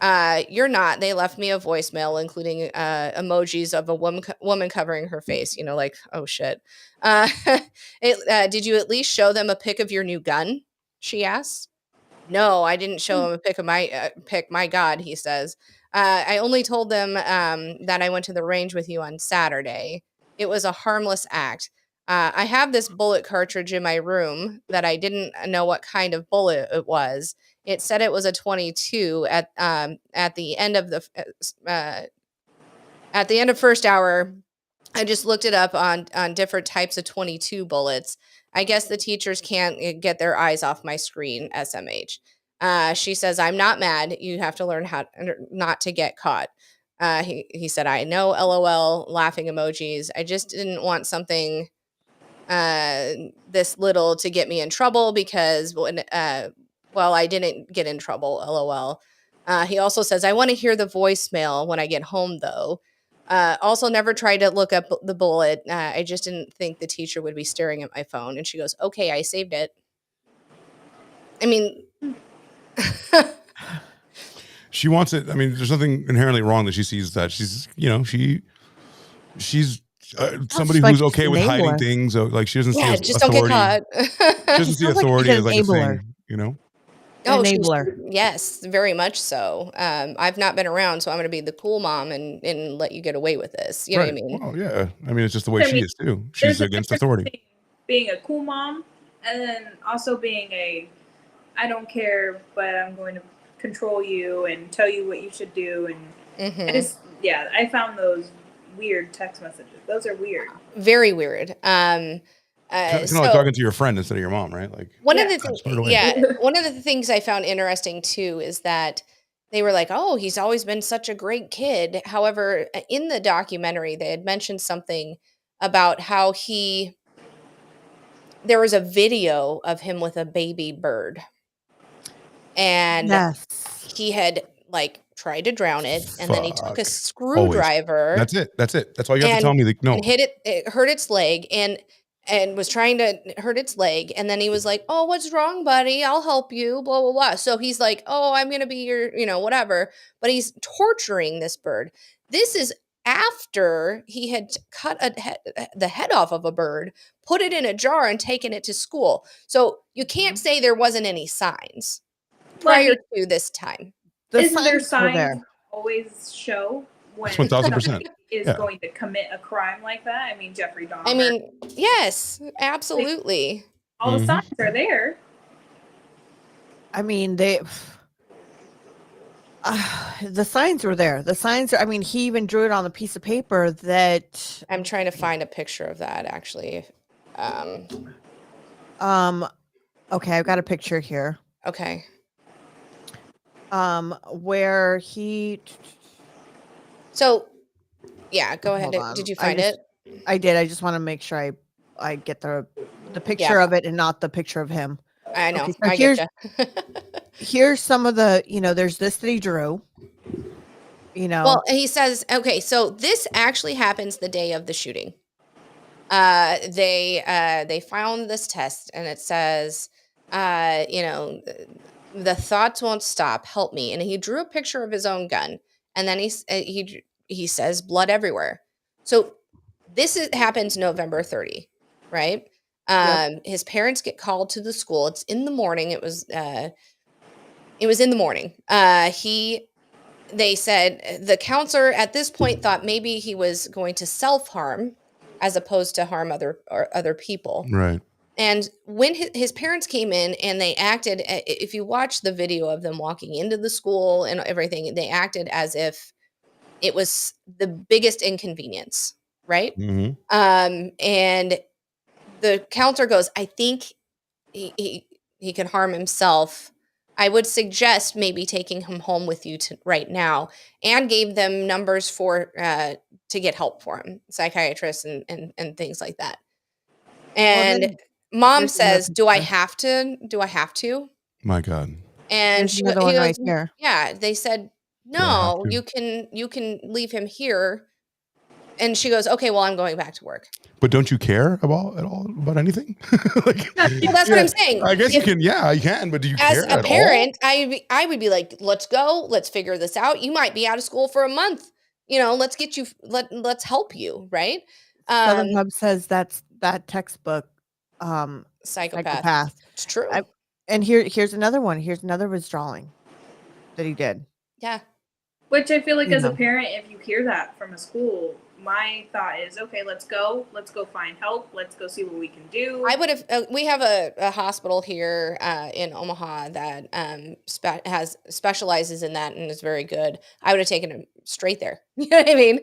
"You're not. They left me a voicemail, including emojis of a woman covering her face, like, oh shit. Did you at least show them a pic of your new gun?" she asks. "No, I didn't show him a pic of my pic. My God," he says. "I only told them that I went to the range with you on Saturday. It was a harmless act. I have this bullet cartridge in my room that I didn't know what kind of bullet it was. It said it was a 22 at the end of first hour. I just looked it up on different types of 22 bullets. I guess the teachers can't get their eyes off my screen, SMH." She says, "I'm not mad. You have to learn how not to get caught." He said, "I know, LOL, laughing emojis. I just didn't want something this little to get me in trouble because I didn't get in trouble, LOL." He also says, "I want to hear the voicemail when I get home, though. Also, never tried to look up the bullet. I just didn't think the teacher would be staring at my phone." And she goes, "Okay, I saved it." I mean, She wants it. I mean, there's nothing inherently wrong that she sees that. She's, she's somebody like who's okay with hiding enabler. things. Like she doesn't yeah, see just don't get authority. caught. She doesn't see Sounds like she's authority an as like a enabler. thing, Oh, Enabler. yes, very much so. I've not been around, so I'm going to be the cool mom and let you get away with this. You know what I mean? Well, yeah. I mean, it's just the way I she mean, is too. There's She's a against difference authority. between being a cool mom and then also being I don't care, but I'm going to control you and tell you what you should do. And I found those weird text messages. Those are weird. Very weird. Kind of like talking to your friend instead of your mom, right? Like one Yeah. of the one of the things I found interesting too is that they were like, "Oh, he's always been such a great kid." However, in the documentary, they had mentioned something about how there was a video of him with a baby bird, and Yes. he had tried to drown it, and then he took a Fuck. screwdriver. That's it. That's all you have to tell me. Like, no. And it hurt its leg, and was trying to hurt its leg, and then he was like, "Oh, what's wrong, buddy? I'll help you, blah blah blah." So he's like, "Oh, I'm gonna be your, whatever," but he's torturing this bird. This is after he had cut the head off of a bird, put it in a jar, and taken it to school. So you can't say there wasn't any signs prior to this time. Isn't there signs were signs there. always show when That's 1000%. somebody is Yeah. going to commit a crime like that? I mean, Jeffrey Dahmer. I mean, yes, absolutely. all the signs are there. I mean, the signs were there. The signs are, I mean, he even drew it on a piece of paper that I'm trying to find a picture of that, actually. Okay, I've got a picture here. Okay. Where he. So, yeah, go ahead. Hold on. Did you find it? I did. I just want to make sure I get the picture Yeah. of it and not the picture of him. I know. Okay, so I get you. Here's some of the, there's this that he drew. Well, he says, okay, so this actually happens the day of the shooting. They found this test and it says, the thoughts won't stop. Help me. And he drew a picture of his own gun, and then he says blood everywhere. So happens November 30, right? Yep. His parents get called to the school. It's in the morning. It was in the morning. They said the counselor at this point thought maybe he was going to self-harm as opposed to harm other people. Right. And when his parents came in and they acted, if you watch the video of them walking into the school and everything, they acted as if it was the biggest inconvenience, right? Mm-hmm. And the counselor goes, I think he can harm himself. I would suggest maybe taking him home with you right now, and gave them numbers for to get help for him, psychiatrists and things like that. And mom says, "Do I have to? Do I have to?" My God. And There's another one right here. Yeah, they said, "No, you can leave him here." And she goes, "Okay, well, I'm going back to work." But don't you care at all about anything? Well, that's what I'm saying. I guess you can. Yeah, you can. But do you care as a at parent, all? I would be like, let's go. Let's figure this out. You might be out of school for a month. Let's get you. Let's help you. Right. Southern Pub says that's that textbook. Psychopath. It's true. And here's another one. Here's another of his drawing that he did. Yeah. Which I feel like as a parent, if you hear that from a school, my thought is, okay, let's go find help. Let's go see what we can do. I would have, we have a hospital here in Omaha that specializes in that and is very good. I would have taken him straight there. You know what I mean?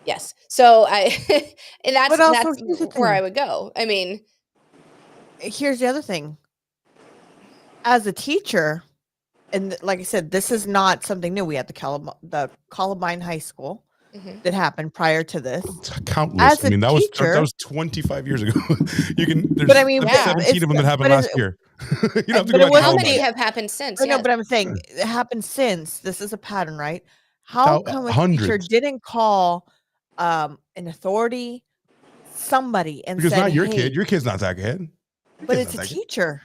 Yes. So and that's where I would go. I mean, here's the other thing. As a teacher, and like I said, this is not something new. We had the Columbine High School that happened prior to this. Countless. I mean, that was 25 years ago. But I mean, 17 of them that happened last year. You don't have to go how many have happened since? No, but I'm saying it happened since. This is a pattern, right? How come a teacher didn't call an authority, somebody, and because said, not your hey, kid. Your kid's not that kid. But it's a teacher.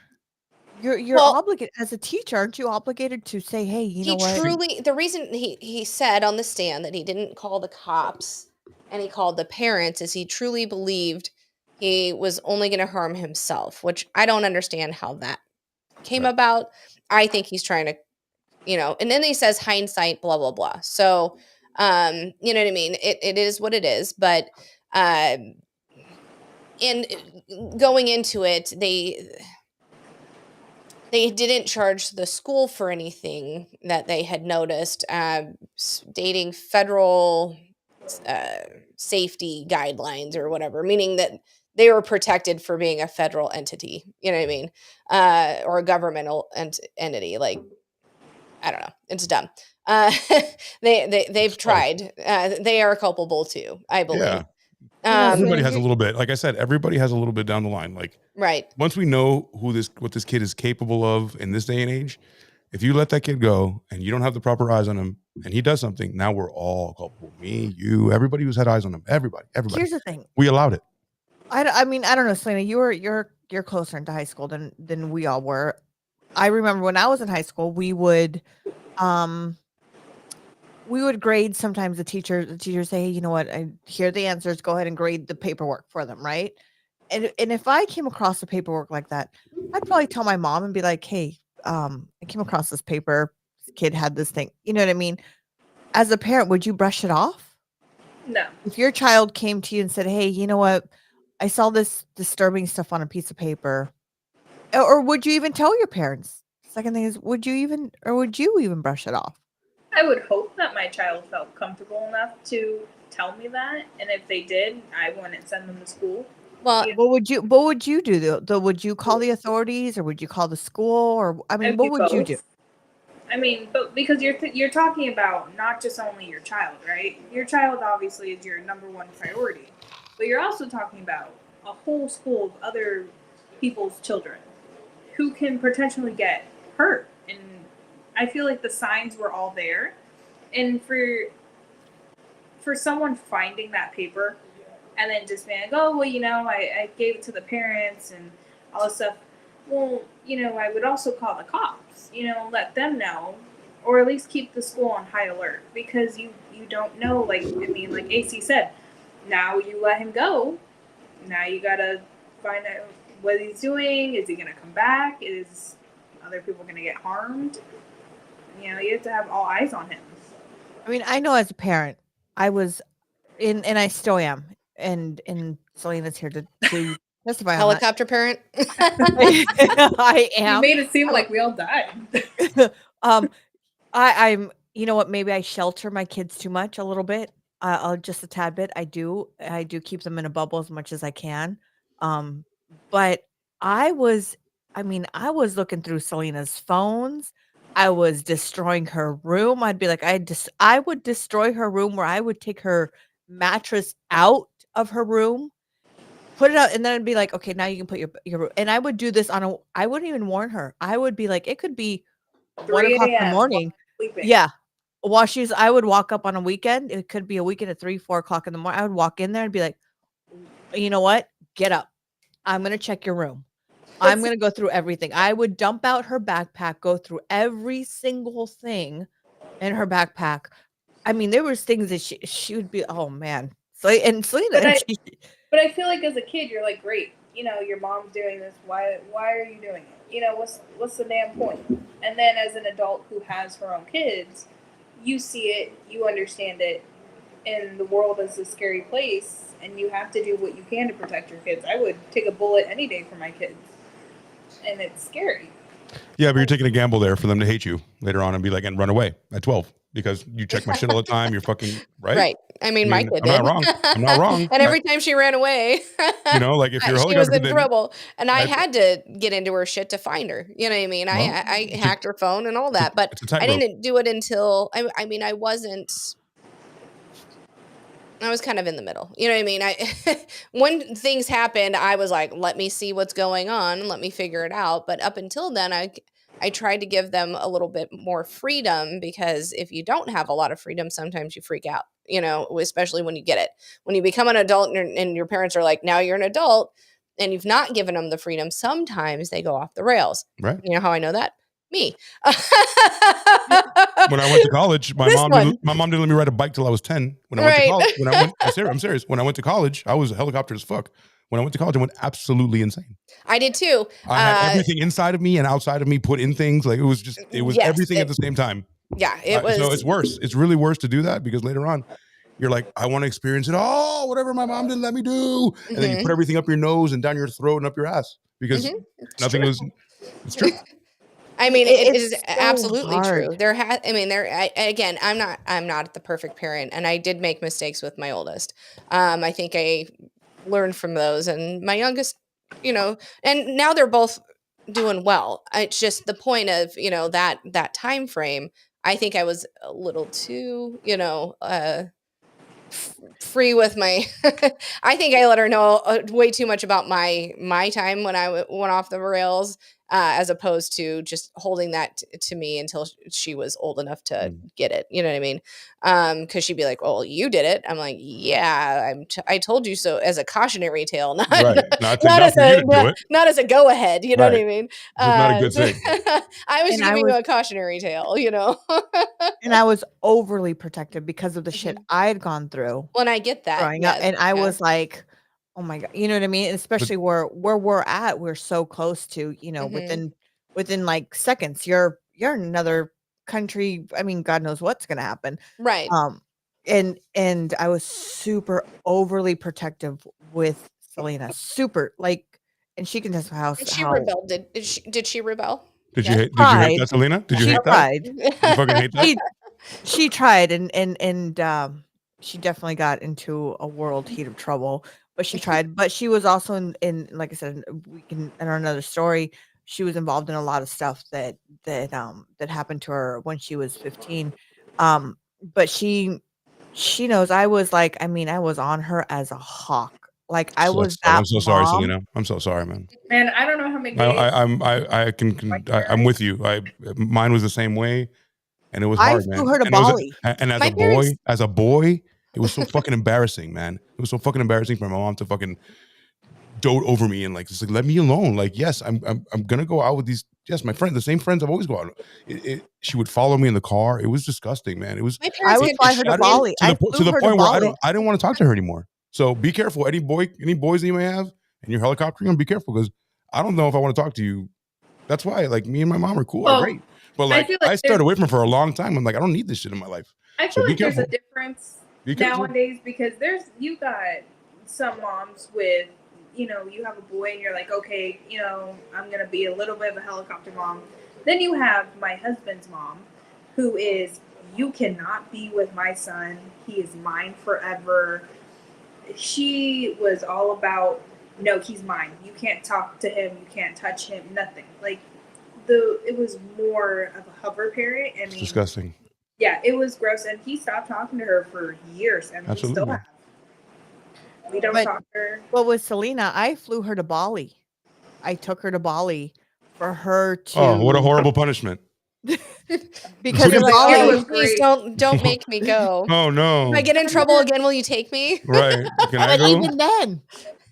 You're obligated as a teacher, aren't you obligated to say, hey, you know what? The reason he said on the stand that he didn't call the cops and he called the parents is he truly believed he was only going to harm himself, which I don't understand how that came about. I think he's trying to, and then he says hindsight, blah, blah, blah. So, you know what I mean? It is what it is. But, and going into it, they didn't charge the school for anything that they had noticed, stating federal safety guidelines or whatever, meaning that they were protected for being a federal entity, you know what I mean? Or a governmental entity. Like, I don't know. It's dumb. They've tried. They are culpable too, I believe. Yeah. Everybody has a little bit. Like I said, everybody has a little bit down the line. Like, right. Once we know what this kid is capable of in this day and age, if you let that kid go and you don't have the proper eyes on him and he does something, now we're all culpable. Me, you, everybody who's had eyes on him. Everybody. Here's the thing. We allowed it. I mean, I don't know, Selena. You're closer into high school than we all were. I remember when I was in high school, we would grade sometimes the teacher say, hey, you know what, here are the answers, go ahead and grade the paperwork for them, right? And if I came across the paperwork like that, I'd probably tell my mom and be like, hey, I came across this paper, this kid had this thing, you know what I mean? As a parent, would you brush it off? No. If your child came to you and said, hey, you know what, I saw this disturbing stuff on a piece of paper, or would you even tell your parents? Second thing is, would you even brush it off? I would hope that my child felt comfortable enough to tell me that, and if they did, I wouldn't send them to school. Well, Yeah. What would you do though? Would you call the authorities, or would you call the school, or I mean, I'd what do would you both. do? I mean, but because you're talking about not just only your child, right? Your child obviously is your number one priority, but you're also talking about a whole school of other people's children who can potentially get hurt. And I feel like the signs were all there, and for someone finding that paper and then just being like, oh, well, I gave it to the parents and all this stuff. Well, I would also call the cops, let them know, or at least keep the school on high alert, because you don't know, like AC said, now you let him go. Now you got to find out what he's doing. Is he going to come back? Is other people going to get harmed? You have to have all eyes on him. I mean, I know as a parent, I was in, and I still am, and Selena's here to testify on that. helicopter parent. I am. You made it seem like we all died. I'm. You know what? Maybe I shelter my kids too much a little bit. Just a tad bit. I do keep them in a bubble as much as I can. But I was looking through Selena's phones. I was destroying her room. I'd be like, I would destroy her room, where I would take her mattress out of her room, put it out, and then I'd be like, okay, now you can put your, and I would do this I wouldn't even warn her. I would be like, it could be 1 o'clock in the morning. Yeah. While I would walk up on a weekend. It could be a weekend at 3, 4 o'clock in the morning. I would walk in there and be like, you know what? Get up. I'm going to check your room. I'm going to go through everything. I would dump out her backpack, go through every single thing in her backpack. I mean, there was things that she would be, oh man. And Selena. But I feel like as a kid, you're like, great, your mom's doing this. Why are you doing it? What's the damn point? And then as an adult who has her own kids, you see it, you understand it, and the world is a scary place, and you have to do what you can to protect your kids. I would take a bullet any day for my kids, and it's scary. Yeah, but you're taking a gamble there for them to hate you later on and be like, and run away at 12 because you check my shit all the time. You're fucking right. Right. I mean, my kid did. I'm not wrong. And every time she ran away, like if you're she was in trouble, and I had to get into her shit to find her. You know what I mean? Well, I hacked her phone and all that, but I didn't do it until I mean, I was kind of in the middle. You know what I mean? When things happened, I was like, let me see what's going on. Let me figure it out. But up until then, I tried to give them a little bit more freedom, because if you don't have a lot of freedom, sometimes you freak out, especially when you get it. When you become an adult and your parents are like, now you're an adult, and you've not given them the freedom, sometimes they go off the rails. Right. You know how I know that? Me. When I went to college, my mom didn't let me ride a bike till I was 10. When I went to college, I'm serious. When I went to college, I was a helicopter as fuck. When I went to college, I went absolutely insane. I did too. I had everything inside of me and outside of me put in things. Like it was everything at the same time. Yeah, it was. So it's worse. It's really worse to do that, because later on, you're like, I want to experience it all, whatever my mom didn't let me do. And then you put everything up your nose and down your throat and up your ass, because nothing was, it's true. I mean, it is so absolutely hard. true. Again, I'm not the perfect parent, and I did make mistakes with my oldest. I think I learned from those, and my youngest, and now they're both doing well. It's just the point of, that time frame. I think I was a little too, free with my I think I let her know way too much about my time when I went off the rails, as opposed to just holding that to me until she was old enough to get it. You know what I mean? Because she'd be like, "Oh, you did it." I'm like, "Yeah, I told you so," as a cautionary tale, not as a go ahead. You know what I mean? Not a good thing. I was giving you a cautionary tale. And I was overly protective because of the shit I had gone through. Well, and I get that. Growing up, and I was like, oh my God, you know what I mean? And especially where we're at, we're so close to, within like seconds, you're in another country. I mean, God knows what's going to happen. Right. And I was super overly protective with Selena, super and she can testify how she rebelled. Did she rebel? Did you hate that, Selena? Did you hate that? You fucking hate that? She tried, and she definitely got into a world heat of trouble. But she tried. But she was also in like I said, we can in another story. She was involved in a lot of stuff that happened to her when she was 15. But she knows I was like, I mean, I was on her as a hawk. Like I was that I'm so sorry, mom. Selena. I'm so sorry, man. Man, I don't know how many I, days. I'm with you. Mine was the same way, and it was I hard, flew man. her to And it was, Bali. and My parents- as a boy, it was so fucking embarrassing, man. It was so fucking embarrassing for my mom to fucking dote over me and like just like let me alone. Like, yes, I'm gonna go out with these. Yes, my friends, the same friends I've always go out. She would follow me in the car. It was disgusting, man. It was. My I parents would kept fly her to shutting me- Bali. I To flew the her to point where I Bali. didn't want to talk to her anymore. So be careful. Any boys that you may have, and you're helicoptering, be careful because I don't know if I want to talk to you. That's why, like, me and my mom are cool, Well, are great. But I like, feel like I stayed away from her for a long time. I'm like, I don't need this shit in my life. I So feel be like there's a careful. difference Be careful. nowadays because you got some moms with, you have a boy and you're like, okay, I'm gonna be a little bit of a helicopter mom. Then you have my husband's mom, who is, you cannot be with my son. He is mine forever. She was all about, no, he's mine. You can't talk to him. You can't touch him. Nothing. Like it was more of a hover parent. I It's mean, disgusting. yeah, it was gross, and he stopped talking to her for years, and we still Absolutely. have. We don't But- talk to her. Well, with Selena, I flew her to Bali. I took her to Bali for her to. Oh, what a horrible punishment. Because You're in like, Bali, it was Please great. don't make me go. Oh no. If I get in trouble again, will you take me? Right. Can I but go? even then,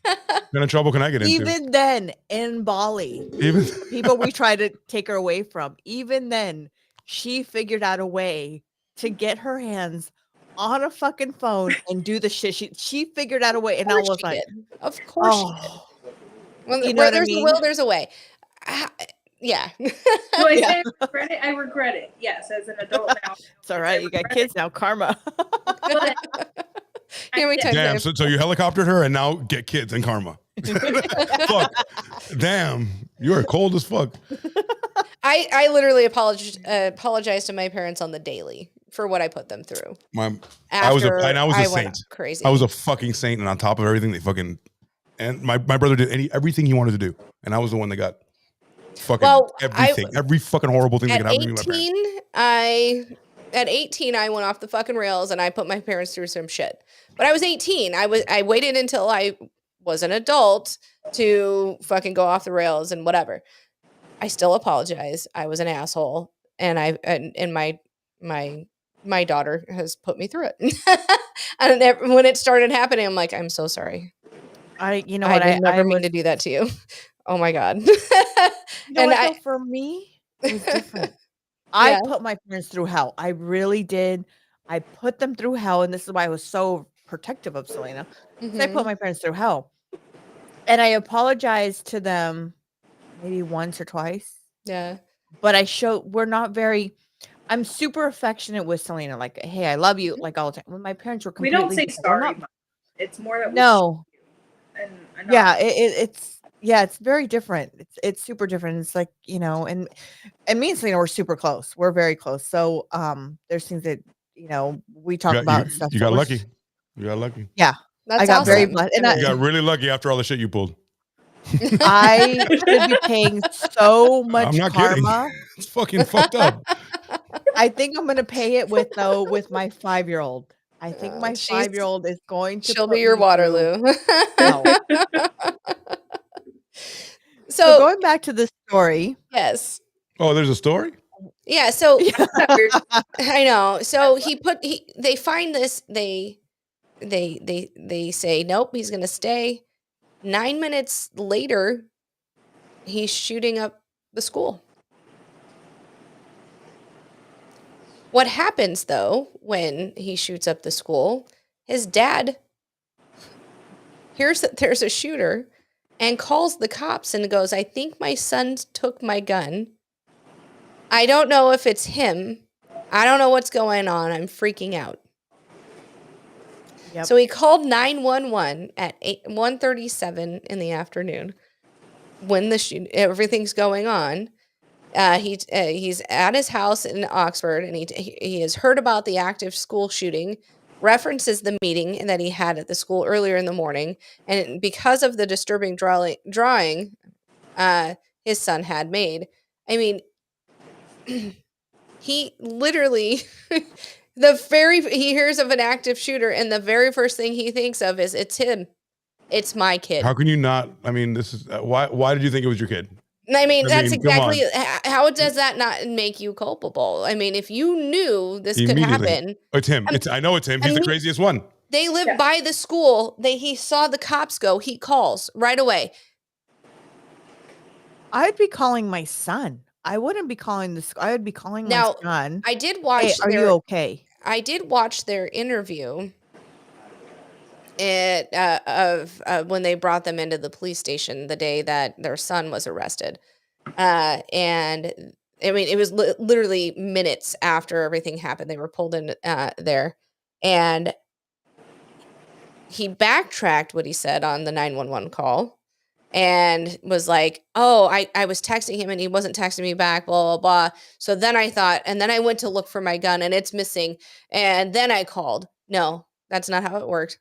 What kind of trouble can I get into? even then, in Bali, Even people we tried to take her away from, even then, she figured out a way to get her hands on a fucking phone and do the shit. She figured out a way, and I was like, Of course she did. oh, When, you know where what I there's mean? a will, there's a way. Yeah. Do I Yeah. say I regret it? I regret it. Yes, as an adult now. It's all right. You got kids now, karma. But How many times damn. I've- So you helicoptered her and now get kids and karma. Fuck. Damn. You're cold as fuck. I literally apologized to my parents on the daily for what I put them through. I was a went saint. crazy. I was a fucking saint, and on top of everything, they fucking and my brother did everything he wanted to do, and I was the one that got fucking everything, every fucking horrible thing that at could happen to me. And my parents. At 18, I went off the fucking rails and I put my parents through some shit. But I was 18. I waited until I was an adult to fucking go off the rails and whatever. I still apologize. I was an asshole, and my daughter has put me through it. And when it started happening, I'm like, I'm so sorry. I never mean to do that to you. Oh my god. For me, it was different. I put my parents through hell. I really did. I put them through hell, and this is why I was so protective of Selena. So I put my parents through hell, and I apologized to them maybe once or twice. Yeah, but we're not very. I'm super affectionate with Selena. Like, hey, I love you, like all the time. When my parents were we completely don't say different. We're sorry. not- It's more that we No. and Yeah, it's very different. It's super different. It's like, and me and Selena were super close. We're very close. So there's things that we talk about stuff. You that got we're lucky. You got lucky. Yeah, that's I got very awesome. blessed, and You got really lucky after all the shit you pulled. I should be paying so much I'm not kidding. karma. It's fucking fucked up. I think I'm gonna pay it with my 5-year-old. I think my she's- 5-year-old is going to. She'll put be your me through Waterloo. hell. So going back to the story. Yes. Oh, there's a story? Yeah, so I know. So they find this, they say, nope, he's gonna stay. 9 minutes later, he's shooting up the school. What happens though when he shoots up the school? His dad hears that there's a shooter and calls the cops and goes, I think my son took my gun. I don't know if it's him. I don't know what's going on. I'm freaking out. Yep. So he called 911 at 1:37 in the afternoon when everything's going on. He's at his house in Oxford, and he has heard about the active school shooting. references the meeting that he had at the school earlier in the morning, and because of the disturbing drawing his son had made. I mean, he literally he hears of an active shooter, and the very first thing he thinks of is, it's him. It's my kid. How can you not? I mean, this is why did you think it was your kid? I mean, that's come on. exactly how does that not make you culpable? I mean, if you knew this could happen, it's him. I know it's him. He's the craziest one. They live by the school. He saw the cops go. He calls right away. I'd be calling my son. I wouldn't be calling this. I would be calling my son. I did watch. Hey, are you okay? I did watch their interview. When they brought them into the police station the day that their son was arrested, and I mean, it was literally minutes after everything happened. They were pulled in there, and he backtracked what he said on the 911 call and was like, oh, I was texting him and he wasn't texting me back, blah, blah, blah. So then I thought, and then I went to look for my gun and it's missing. And then I called. No, that's not how it worked.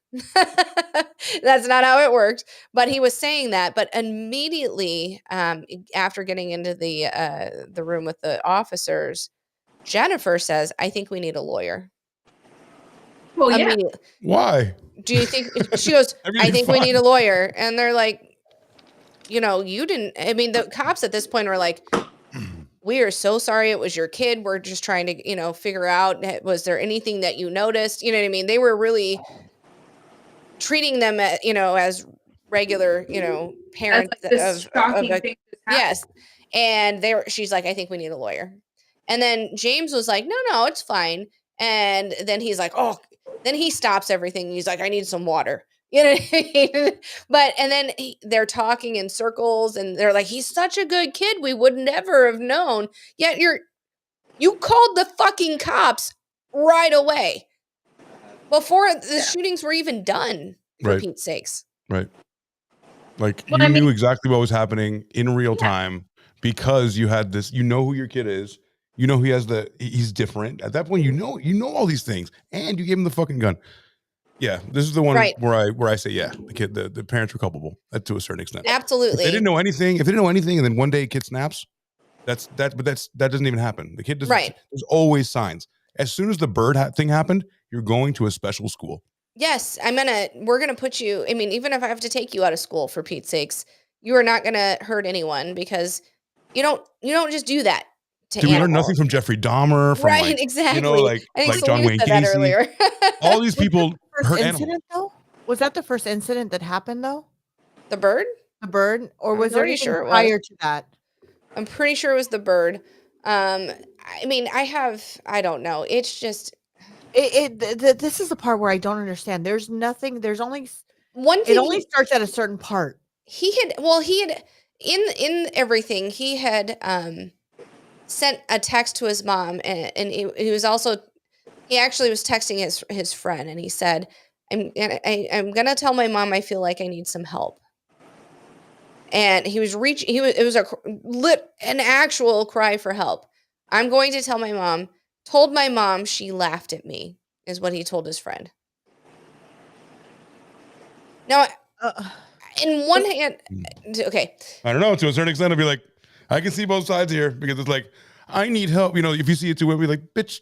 That's not how it worked. But he was saying that. But immediately after getting into the room with the officers, Jennifer says, I think we need a lawyer. Well, yeah. Why? Do you think she goes, I think we need a lawyer? And they're like, you didn't. I mean, the cops at this point are like, we are so sorry it was your kid. We're just trying to, figure out, was there anything that you noticed? You know what I mean? They were really treating them as regular, parents yes. And she's like, I think we need a lawyer. And then James was like, no, it's fine. And then he's like, oh, then he stops everything. He's like, I need some water. You know what I mean? But, and then they're talking in circles and they're like, he's such a good kid. We would never have known. Yet you called the fucking cops right away before the shootings were even done, for Pete's sakes. Right. Like you knew exactly what was happening in real time because you had this, who your kid is. He's different. At that point, you know all these things, and you gave him the fucking gun. Yeah, this is the one where I say, yeah, the parents were culpable to a certain extent. Absolutely. If they didn't know anything, and then one day a kid snaps, that doesn't even happen. The kid doesn't. Right. There's always signs. As soon as the bird thing happened, you're going to a special school. Yes, we're gonna put you. I mean, even if I have to take you out of school for Pete's sakes, you are not gonna hurt anyone because you don't just do that. Did we learn nothing from Jeffrey Dahmer? From exactly. Like John Wayne Gacy. All these people hurt animals. Though? Was that the first incident that happened though? The bird? The bird, or was there anything prior to that? I'm pretty sure it was the bird. I mean, I don't know. It's just this is the part where I don't understand. There's nothing. There's only one thing. It only starts at a certain part. He had in everything. He had sent a text to his mom, and he was also. He actually was texting his friend, and he said, I'm gonna tell my mom I feel like I need some help. And he was it was an actual cry for help. I'm going to tell my mom. Told my mom, she laughed at me, is what he told his friend. Now, in one hand, okay. I don't know. To a certain extent, I'll be like, I can see both sides here because it's like, I need help. If you see it too, we'll be like, bitch,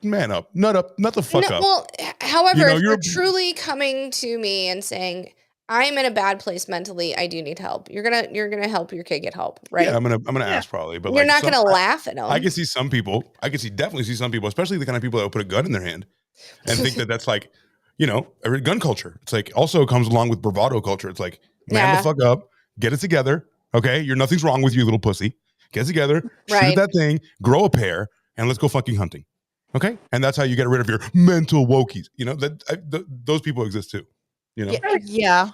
man up, nut the fuck up. Well, however, if you're truly coming to me and saying, I'm in a bad place mentally, I do need help. You're gonna help your kid get help, right? Yeah, I'm gonna ask probably, but you're not gonna laugh at them. I can see some people. Definitely see some people, especially the kind of people that will put a gun in their hand and think that that's like, every gun culture. It's like also comes along with bravado culture. It's like, man the fuck up, get it together, okay? Nothing's wrong with you, little pussy. Get it together, shoot at that thing, grow a pair, and let's go fucking hunting, okay? And that's how you get rid of your mental wokies. Those people exist too. Yeah,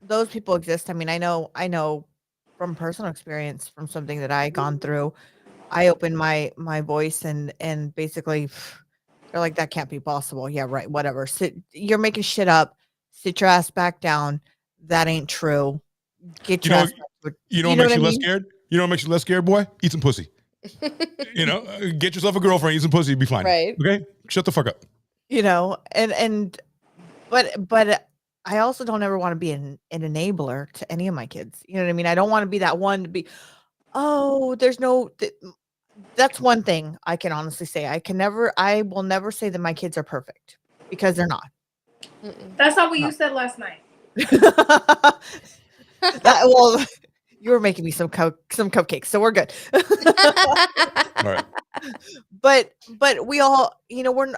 those people exist. I mean, I know from personal experience, from something that I gone through. I opened my voice and basically they're like, that can't be possible. Yeah, right. Whatever. You're making shit up. Sit your ass back down. That ain't true. Get your ass back. You know what makes you less scared? You know what makes you less scared, boy? Eat some pussy. Get yourself a girlfriend, eat some pussy, be fine. Right. Okay? Shut the fuck up. but I also don't ever want to be an enabler to any of my kids. You know what I mean? I don't want to be that one to be, oh, there's no, that's one thing I can honestly say. I will never say that my kids are perfect because they're not. That's not what No. you said last night. Well, you were making me some cupcakes, so we're good. All right. But we all,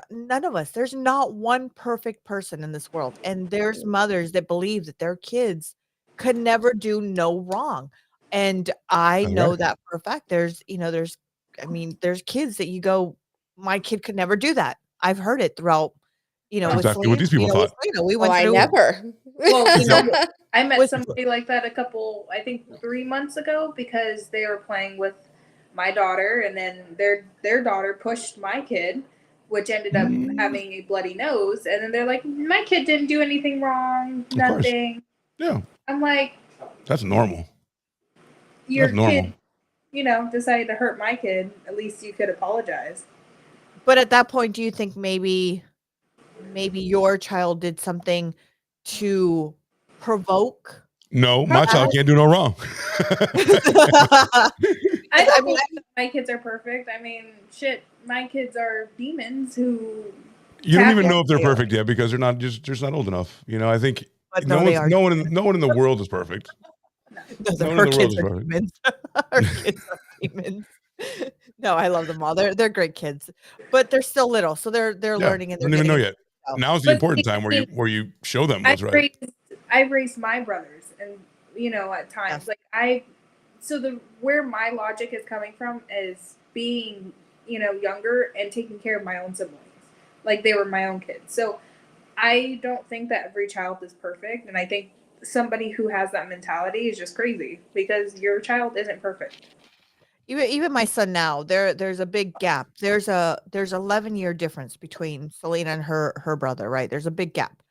none of us. There's not one perfect person in this world, and there's mothers that believe that their kids could never do no wrong, and I That's know right. that for a fact. There's kids that you go, my kid could never do that. I've heard it throughout. That's With exactly what these people thought. we Oh, went I through. never. Well, Yeah. I met With- somebody like that I think 3 months ago, because they were playing with my daughter, and then their daughter pushed my kid, which ended up having a bloody nose. And then they're like, my kid didn't do anything wrong, Of course. nothing. Yeah, I'm like, that's normal. your That's normal. kid, decided to hurt my kid. At least you could apologize. But at that point, do you think maybe your child did something to provoke? No, my child can't do no wrong. I don't I mean, believe my kids are perfect. I mean, shit, my kids are demons who. You don't even know tackle if they're you. perfect yet because they're not just not old enough. I think But no no, they are. one in the world is perfect. No one Her in the world kids is are perfect. demons. Her kids are demons. No, I love them all. They're great kids, but they're still little, so they're Yeah, learning and they they're don't even know getting yet. out. Now's the But important time see, where you show them what's right. I've raised my brothers, and at times, Yes. so where my logic is coming from is being, younger and taking care of my own siblings, like they were my own kids. So I don't think that every child is perfect, and I think somebody who has that mentality is just crazy, because your child isn't perfect. Even my son now, there's a big gap. There's 11-year difference between Selena and her brother, right? There's a big gap.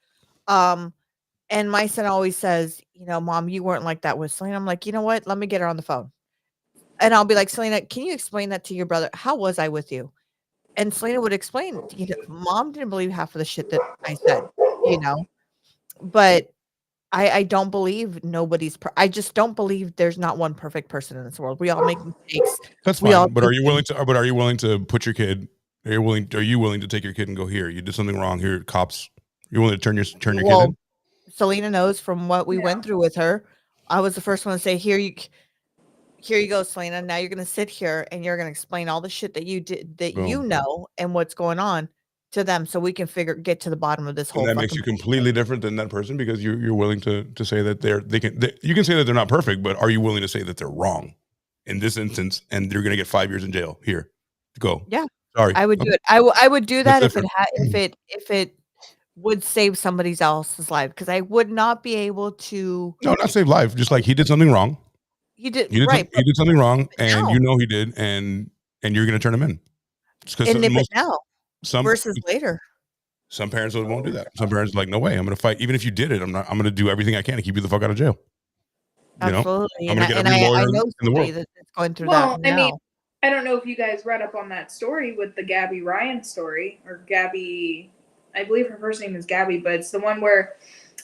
And my son always says, Mom, you weren't like that with Selena. I'm like, you know what? Let me get her on the phone. And I'll be like, Selena, can you explain that to your brother? How was I with you? And Selena would explain, Mom didn't believe half of the shit that I said, but I don't believe I just don't believe there's not one perfect person in this world. We all make mistakes. That's We all fine. But do are you things. willing to put your kid? Are you willing to take your kid and go, here? You did something wrong. Here, cops. You're willing to turn your kid in? Well, Selena knows from what we Yeah. went through with her. I was the first one to say, here you go, Selena. Now you're going to sit here and you're going to explain all the shit that you did, that Boom. and what's going on to them, so we can get to the bottom of this whole. And that makes you completely different than that person because you're willing to say that you can say that they're not perfect, but are you willing to say that they're wrong in this instance and you're going to get 5 years in jail? Here, go. Yeah, Sorry, I would do it. I would do that That's if it would save somebody else's life, because I would not be able to. No, not save life. Just like he did something wrong. He did He right. did something wrong, and now- he did, and you're going to turn him in. And nip it now Some versus later. Some parents won't do that. Some parents are like, no way, I'm going to fight. Even if you did it, I'm going to do everything I can to keep you the fuck out of jail. Absolutely. I'm going to get every lawyer I know in the somebody world. that's going through Well, that now. I mean, I don't know if you guys read up on that story with the Gabby Ryan story, or Gabby. I believe her first name is Gabby, but it's the one where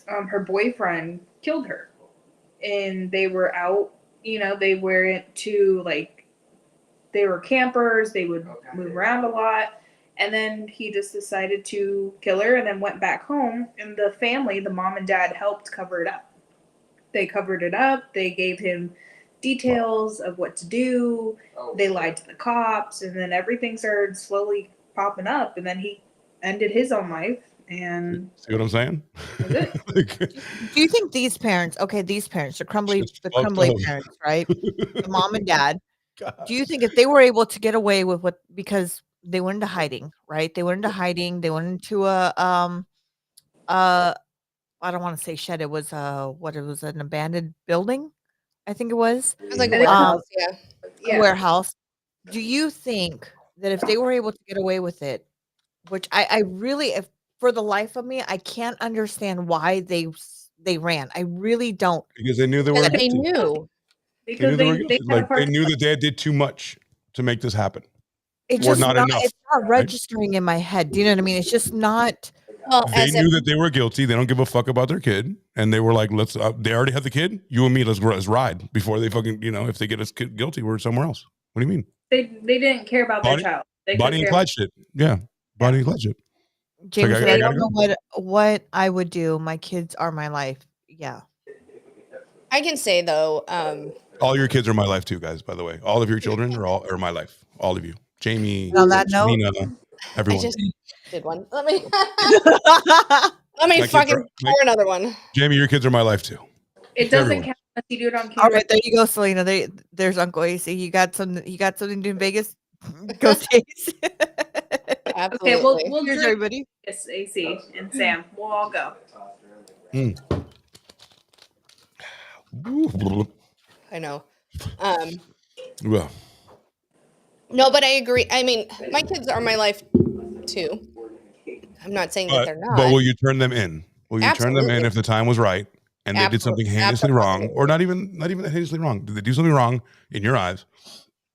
her boyfriend killed her, and they were out. They were they were campers. They would move around a lot, and then he just decided to kill her, and then went back home. And the family, the mom and dad, helped cover it up. They covered it up. They gave him details of what to do. They lied to the cops, and then everything started slowly popping up, and then he ended his own life. And See what I'm saying? Do you think these parents, the Crumbley Shit's fucked up. parents, right? The mom and dad, do you think if they were able to get away with because they went into hiding, right? They went into hiding. They went into I don't want to say shed. It was an abandoned building, I think it was. It was like a warehouse, yeah. yeah, Warehouse. Do you think that if they were able to get away with it, which I really, if for the life of me, I can't understand why they ran. I really don't. Because they knew they were Because they guilty. knew. because They knew they they had a they part. knew that dad did too much to make this happen. It's Or just not not. enough, It's not right? registering in my head. Do you know what I mean? It's just not. Well, They as knew a, that they were guilty. They don't give a fuck about their kid, and they were like, "Let's." They already have the kid. You and me, let's ride before they fucking. If they get us guilty, we're somewhere else. What do you mean? They didn't care about their Bonnie, child. They could Bonnie and care. Clyde shit. Yeah, Bonnie and Clyde shit. James, I I gotta don't go. know what I would do. My kids are my life. Yeah. I can say though, All your kids are my life too, guys. By the way, all of your children are my life. All of you, Jamie, On that note, Nina, I everyone. just did one. Let me my My kids fucking are- pour another one. Jamie, your kids are my life too. It doesn't Everyone. count unless you do it on All camera. right, there you go, Selena. There's Uncle AC. You got something to do in Vegas? Go States. Absolutely. Okay, we'll Here's drink everybody. this, AC and Sam. We'll all go. I know. Well, No, but I agree. I mean, my kids are my life too. I'm not saying that they're not. but will you turn them in? Will you turn them in Absolutely. if the time was right and they did something heinously wrong, or not even that heinously wrong? Did they do something wrong in your eyes?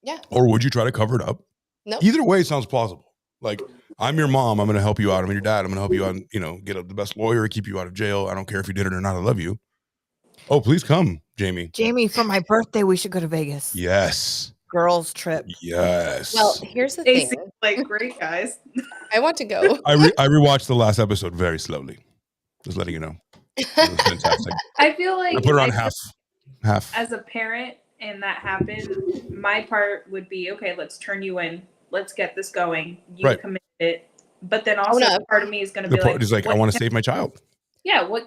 Yeah. Or would you try to cover it up? No. Either way sounds plausible. Like, I'm your mom. I'm going to help you out. I'm your dad. I'm going to help you out. Get the best lawyer, keep you out of jail. I don't care if you did it or not. I love you. Oh, please come, Jamie. Jamie, for my birthday, we should go to Vegas. Yes. Girls trip. Yes. Well, here's the thing. AC, like, great guys. I want to go. I rewatched the last episode very slowly. Just letting you know. It was fantastic. I feel like I put it on half. as a parent and that happened, my part would be, okay, let's turn you in. Let's get this going. You Right. committed it. But then also part of me is going to be like, is like, I want to save my child. yeah, what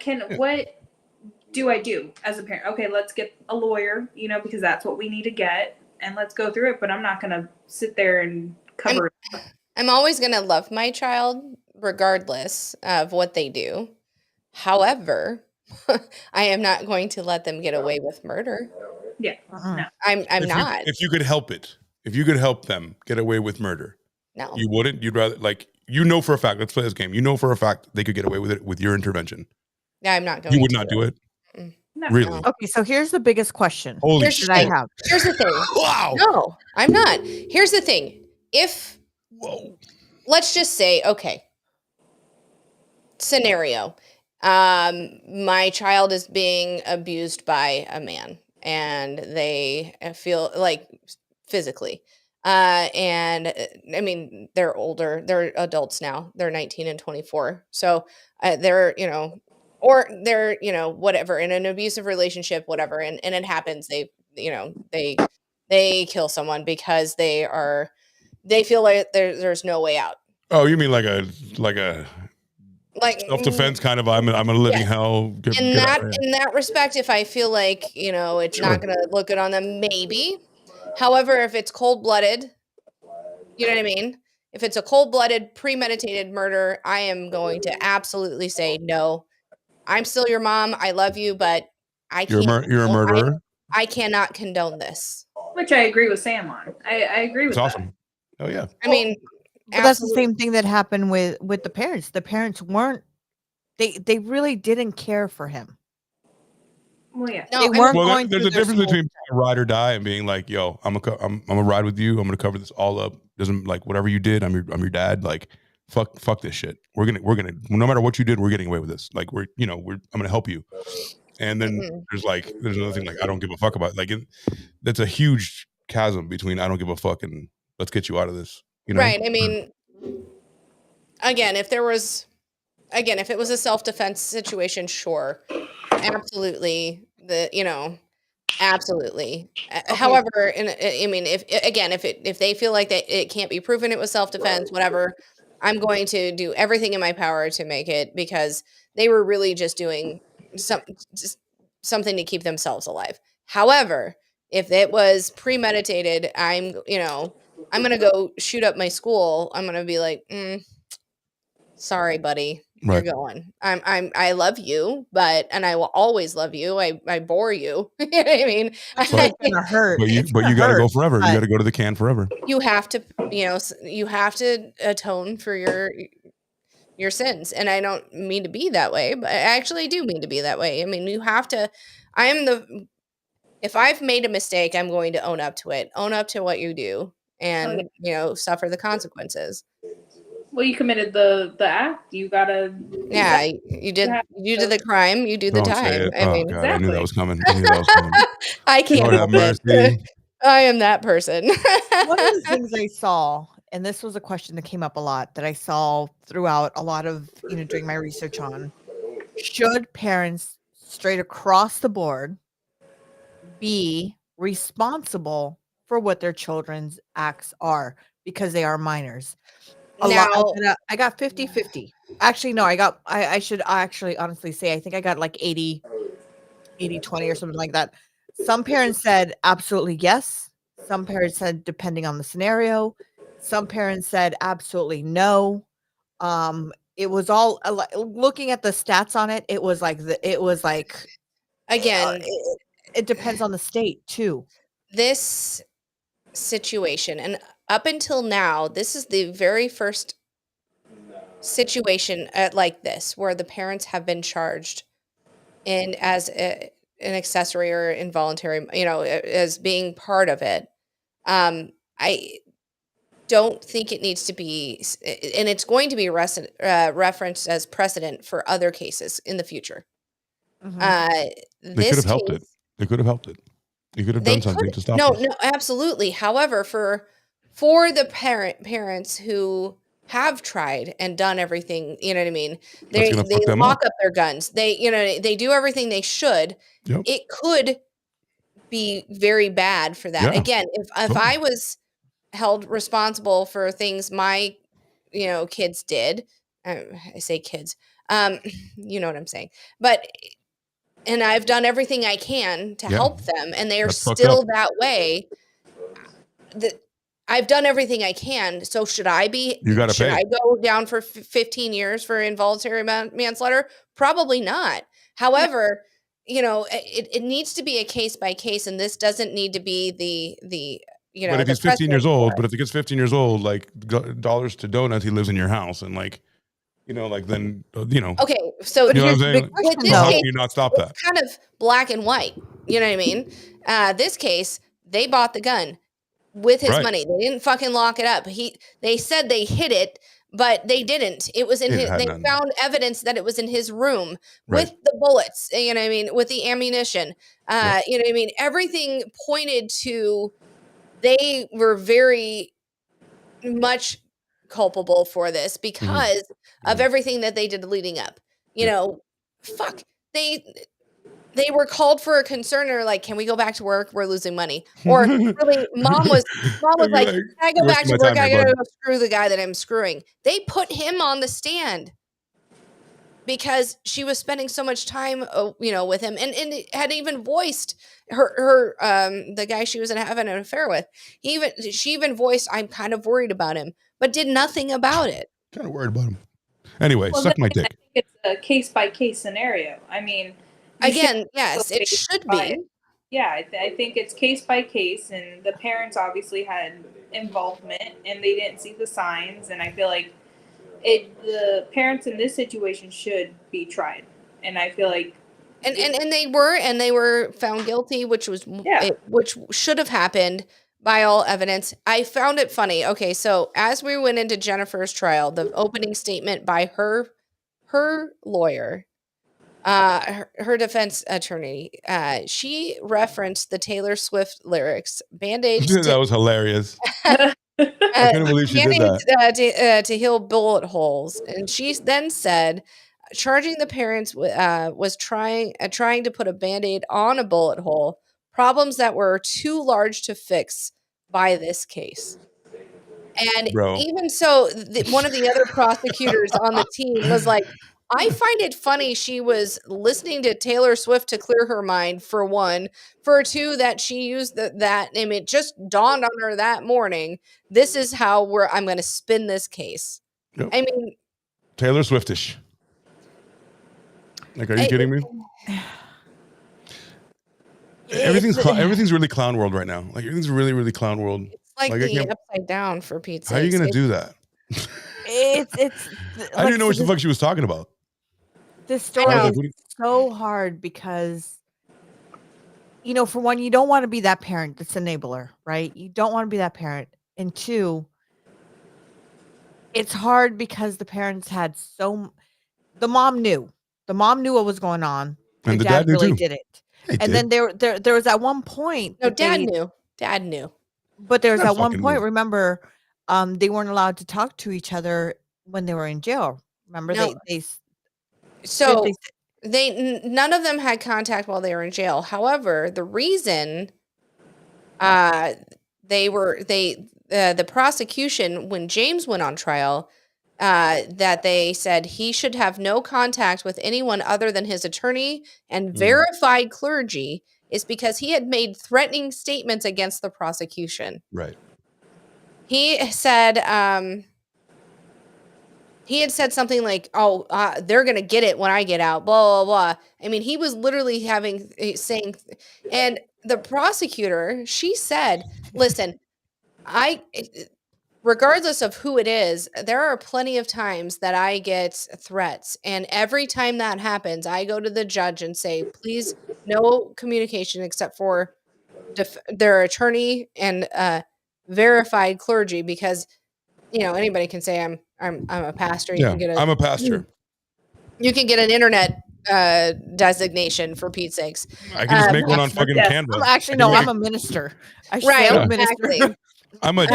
do I do as a parent? Okay, let's get a lawyer, because that's what we need to get, and let's go through it. But I'm not going to sit there and cover it up. I'm always going to love my child regardless of what they do. However, I am not going to let them get away with murder. Yeah. No. I'm not. If you could help it, if you could help them get away with murder, No. you wouldn't. You'd rather, for a fact. Let's play this game. For a fact they could get away with it with your intervention. Yeah, I'm not going. You would not do it. No. Really? Okay, so here's the biggest question. Holy Here's shit! the I thing. have. Here's the thing. Wow. No, I'm not. Here's the thing. If Whoa. let's just say, okay, scenario, my child is being abused by a man, and they feel like physically. And I mean, they're older. They're adults now. They're 19 and 24. So they're, or they're, whatever, in an abusive relationship, whatever. And it happens. They kill someone because they feel like there's no way out. Oh, you mean like a Like self-defense kind of? I'm a living hell. in that respect, if I feel like, it's not going to look good on them, maybe. However, if it's cold-blooded, you know what I mean? If it's a cold-blooded, premeditated murder, I am going to absolutely say no. I'm still your mom. I love you, but I can't. You're a murderer. I cannot condone this. Which I agree with Sam on. I agree with It's awesome. Oh yeah. I mean, But that's the same thing that happened with the parents. The parents weren't. They really didn't care for him. Well, yeah. No, They weren't going. There's through a their difference school. between being a ride or die and being like, yo, I'm gonna ride with you. I'm gonna cover this all up. Doesn't like whatever you did. I'm your dad. Like, fuck this shit. We're gonna no matter what you did, we're getting away with this. Like I'm gonna help you. And then there's another thing, like, I don't give a fuck about it. Like, that's a huge chasm between I don't give a fuck and let's get you out of this. Right. I mean, again, if it was a self-defense situation, sure, absolutely. Absolutely. However, I mean, if they feel like that it can't be proven it was self-defense, whatever, I'm going to do everything in my power to make it, because they were really just doing something to keep themselves alive. However, if it was premeditated, I'm going to go shoot up my school. I'm going to be like, sorry, buddy, Right. you're going. I love you, and I will always love you. I bore you. You know what I mean? It's gonna hurt. But you got to go forever. You got to go to the can forever. You have to, you have to atone for your sins. And I don't mean to be that way, but I actually do mean to be that way. I mean, you have to. If I've made a mistake, I'm going to own up to it. Own up to what you do, and suffer the consequences. Well, you committed the act. You gotta. Yeah, you did the crime. You do the Don't say time. it. I Oh mean, God, I knew that Exactly. was coming. I knew that was coming. I can't Lord have help it. mercy. I am that person. One of the things I saw, and this was a question that came up a lot that I saw throughout a lot of, doing my research on, should parents straight across the board be responsible for what their children's acts are because they are minors? Now, I got 50-50. Actually, no, I should actually honestly say, I think I got like 80-20 or something like that. Some parents said absolutely yes. Some parents said depending on the scenario. Some parents said absolutely no. It was all looking at the stats on it. It was like again, it depends on the state too. this situation, and up until now, this is the very first situation like this where the parents have been charged in as an accessory or involuntary, as being part of it. I don't think it needs to be, and it's going to be referenced as precedent for other cases in the future. Mhm. They could have helped it. They could have helped it. You could have done something to stop No, this. no, absolutely. However, for the parents who have tried and done everything, you know what I mean? That's They gonna fuck them lock up. up their guns. They do everything they should. Yep. It could be very bad for that. Yeah, Again, if totally. I was held responsible for things my kids did, I say kids, you know what I'm saying, but and I've done everything I can to Yeah. help them, and they are That's fucked still up. that way. I've done everything I can. So should I pay. go down for 15 years for involuntary manslaughter? Probably not. However, it needs to be a case by case, and this doesn't need to be the But if the he's 15 years precedent for old, it. but if he gets 15 years old, like dollars to donuts, he lives in your house, and then Okay, so But You know what here's I'm the big saying? question with this So how though. can you not stop that? it's kind of black and white. You know what I mean? This case, they bought the gun with his Right. money. They didn't fucking lock it up. They said they hid it, but they didn't. It was in It his. had They nothing. found evidence that it was in his room Right. with the bullets. You know what I mean? With the ammunition. Yep. You know what I mean? Everything pointed to they were very much culpable for this because of Mhm. everything that they did leading up. Yeah. Fuck. They were called for a concern or like, can we go back to work? We're losing money. Or really, mom was like, can I go "You're back wasting to my work? time I here, gotta bud." go screw the guy that I'm screwing. They put him on the stand because she was spending so much time, with him, and had even voiced her the guy she was having an affair with. She even voiced, I'm kind of worried about him, but did nothing about it. Kind of worried about him. Anyway, Well, suck then my I dick. think it's a case by case scenario. I mean, you should Again, yes, it should by be. it. Yeah, I think it's case by case, and the parents obviously had involvement, and they didn't see the signs, and I feel like the parents in this situation should be tried, and I feel like And they were found guilty, which was Yeah. which should have happened by all evidence. I found it funny. Okay, so as we went into Jennifer's trial, the opening statement by her lawyer, her defense attorney, she referenced the Taylor Swift lyrics, "Band-Aids That was hilarious. uh, I couldn't believe she did Band-Aids, that. to heal bullet holes," and she then said, charging the parents was trying to put a Band-Aid on a bullet hole, problems that were too large to fix by this case. And Bro. even so, one of the other prosecutors on the team was like, I find it funny she was listening to Taylor Swift to clear her mind, for one. For two, that she used that name. It just dawned on her that morning. This is how I'm going to spin this case. Yep. I mean, Taylor Swiftish. Like, are you kidding me? Everything's really clown world right now. Like, everything's really, really clown world. it's like the upside down, for Pete's sake. How are you gonna do that? It's I didn't know what the fuck she was talking about. This story is so hard because, for one, you don't want to be that parent that's enabler, right? You don't want to be that parent. And two, it's hard because the parents had the mom knew what was going on. And the dad dad knew really too. didn't. He And did. then there was at one point No, that Dad knew. Dad knew. but there was Dad at one fucking point, knew. remember, they weren't allowed to talk to each other when they were in jail. Remember, No. they So they none of them had contact while they were in jail. However, the reason the prosecution, when James went on trial, that they said he should have no contact with anyone other than his attorney and verified clergy is because he had made threatening statements against the prosecution. Right. He said he had said something like, "Oh, they're gonna get it when I get out." Blah blah blah. I mean, he was literally saying, and the prosecutor, she said, "Listen, regardless of who it is, there are plenty of times that I get threats, and every time that happens, I go to the judge and say, please, no communication except for their attorney and verified clergy, because." Anybody can say I'm a pastor. You Yeah, can get I'm a pastor. You can get an internet designation, for Pete's sakes. I can just make one on fucking yes. Canva. I'm a minister. I should say Right, I'm a minister. exactly. I'm an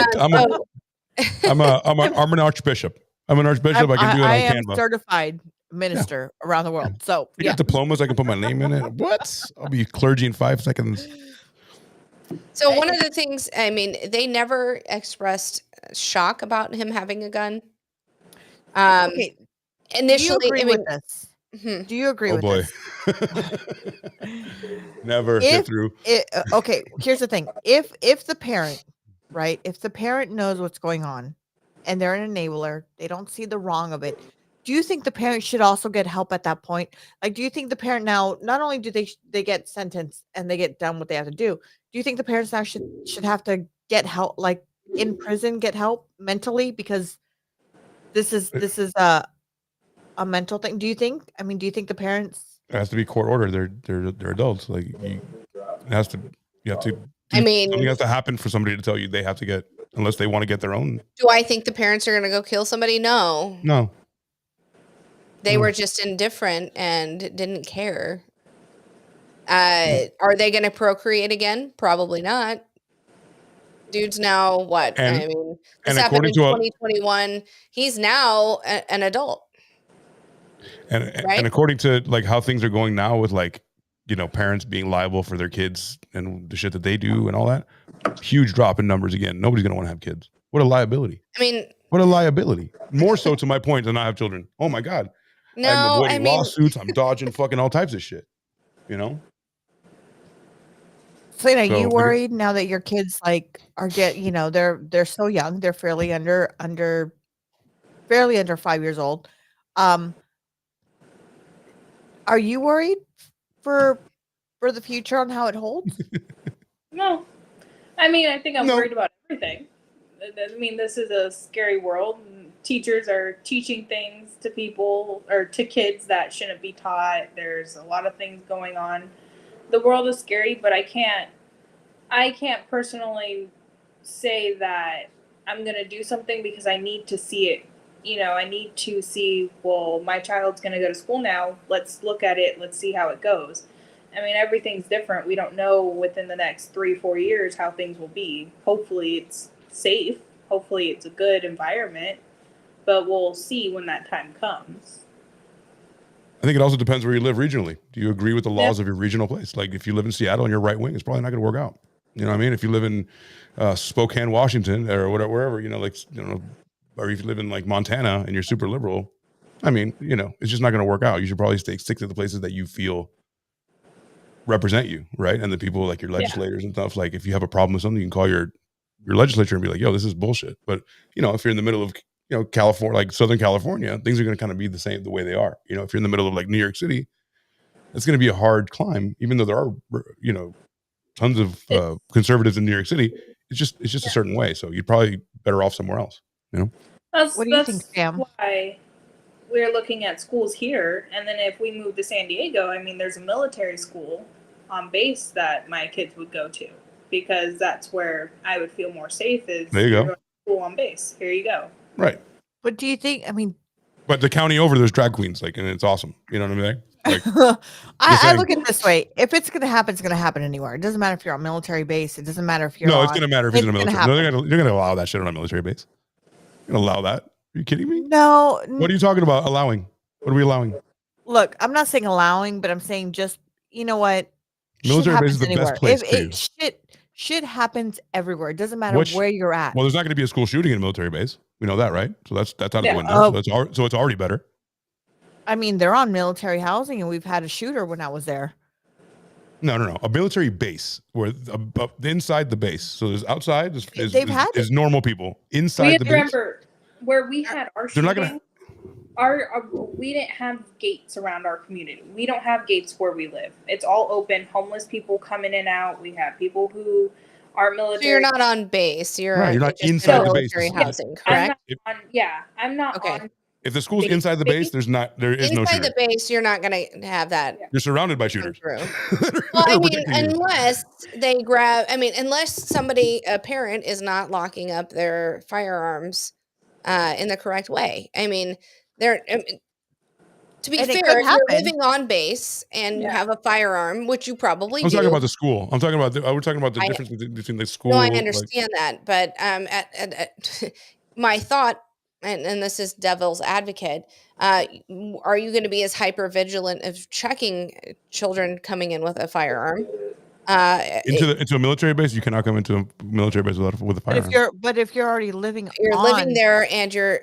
archbishop. I'm an archbishop. I can do it I on am Canva. certified minister around the world. So I got diplomas. I can put my name in it. What? I'll be clergy in 5 seconds. So one of the things, I mean, they never expressed shock about him having a gun. Okay. Initially, Do you agree with this? Mhm. Do you agree Oh with boy. this? Never get through. Okay, here's the thing. If the parent, right? If the parent knows what's going on and they're an enabler, they don't see the wrong of it. Do you think the parent should also get help at that point? Like, do you think the parent now, not only do they get sentenced and they get done what they have to do you think the parents now should have to get help, like in prison, get help mentally? Because this is a mental thing. Do you think? I mean, do you think the parents? It has to be court order. They're adults. Like you have to. I mean, something has to happen for somebody to tell you they have to get, unless they want to get their own. do I think the parents are going to go kill somebody? No. They were just indifferent and didn't care. Are they going to procreate again? Probably not. Dude's now what? And, I mean, and this happened in according to 2021. He's now an adult. And according to like how things are going now with like, parents being liable for their kids and the shit that they do and all that, huge drop in numbers again. Nobody's going to want to have kids. What a liability. I mean, what a liability. More so to my point than I have children. Oh my God. No, I'm avoiding lawsuits. I'm dodging fucking all types of shit. Selena, are you worried now that your kids like are they're so young, they're fairly under 5 years old. Are you worried for the future on how it holds? No. I mean, I think I'm worried about everything. I mean, this is a scary world. Teachers are teaching things to people or to kids that shouldn't be taught. There's a lot of things going on. The world is scary, but I can't personally say that I'm going to do something because I need to see it. I need to see, well, my child's going to go to school now. Let's look at it. Let's see how it goes. I mean, everything's different. We don't know within the next 3-4 years how things will be. Hopefully it's safe. Hopefully it's a good environment, but we'll see when that time comes. I think it also depends where you live regionally. Do you agree with the laws of your regional place? Like if you live in Seattle and you're right wing, it's probably not going to work out. You know what I mean? If you live in Spokane, Washington, or whatever, wherever, or if you live in like Montana and you're super liberal, I mean, it's just not going to work out. You should probably stick to the places that you feel represent you, right? And the people like your legislators and stuff. Like if you have a problem with something, you can call your legislature and be like, yo, this is bullshit. But if you're in the middle of California, like Southern California, things are going to kind of be the way they are. If you're in the middle of like New York City, it's going to be a hard climb, even though there are tons of conservatives in New York City. It's just a certain way. So you're probably better off somewhere else. What do you think, Sam? Why we're looking at schools here, and then if we move to San Diego, I mean, there's a military school on base that my kids would go to because that's where I would feel more safe. Is There you you're go. going to school on base. Here you go. Right. But do you think? I mean, But the county over, there's drag queens, like, and it's awesome. You know what I mean? Like, I saying. look at it this way: if it's going to happen, it's going to happen anywhere. It doesn't matter if you're on military base. It doesn't matter if you're. no, it's going to matter if he's in a it's gonna military. No, happen. they're going to allow that shit on a military base. You're going to allow that? Are you kidding me? No. What are you talking about? Allowing? What are we allowing? Look, I'm not saying allowing, but I'm saying just, you know what? Military base is the best place for you. Shit happens everywhere. It doesn't matter where you're at. Well, there's not going to be a school shooting in a military base. We know that, right? So that's out of the window. So it's already better. I mean, they're on military housing, and we've had a shooter when I was there. No. A military base where inside the base. So there's outside is normal people. Inside the base. Remember where we had our shooting. They're not gonna. We didn't have gates around our community. We don't have gates where we live. It's all open. Homeless people come in and out. We have people who are military. So you're not on base. You're not just inside the military base. housing, correct? I'm not Okay. on. If the school's inside the base, there is no shooter. Inside the base, you're not going to have that. You're surrounded by shooters. Well, I mean, unless they grab. I mean, unless a parent is not locking up their firearms in the correct way. I mean, to be fair, if you're living on base and you have a firearm, which you probably do. I'm talking about the school. We're talking about the difference between the school. No, I understand that, but my thought, and this is devil's advocate, are you going to be as hyper vigilant of checking children coming in with a firearm? Into a military base, you cannot come into a military base with a firearm. But if you're already living there and you're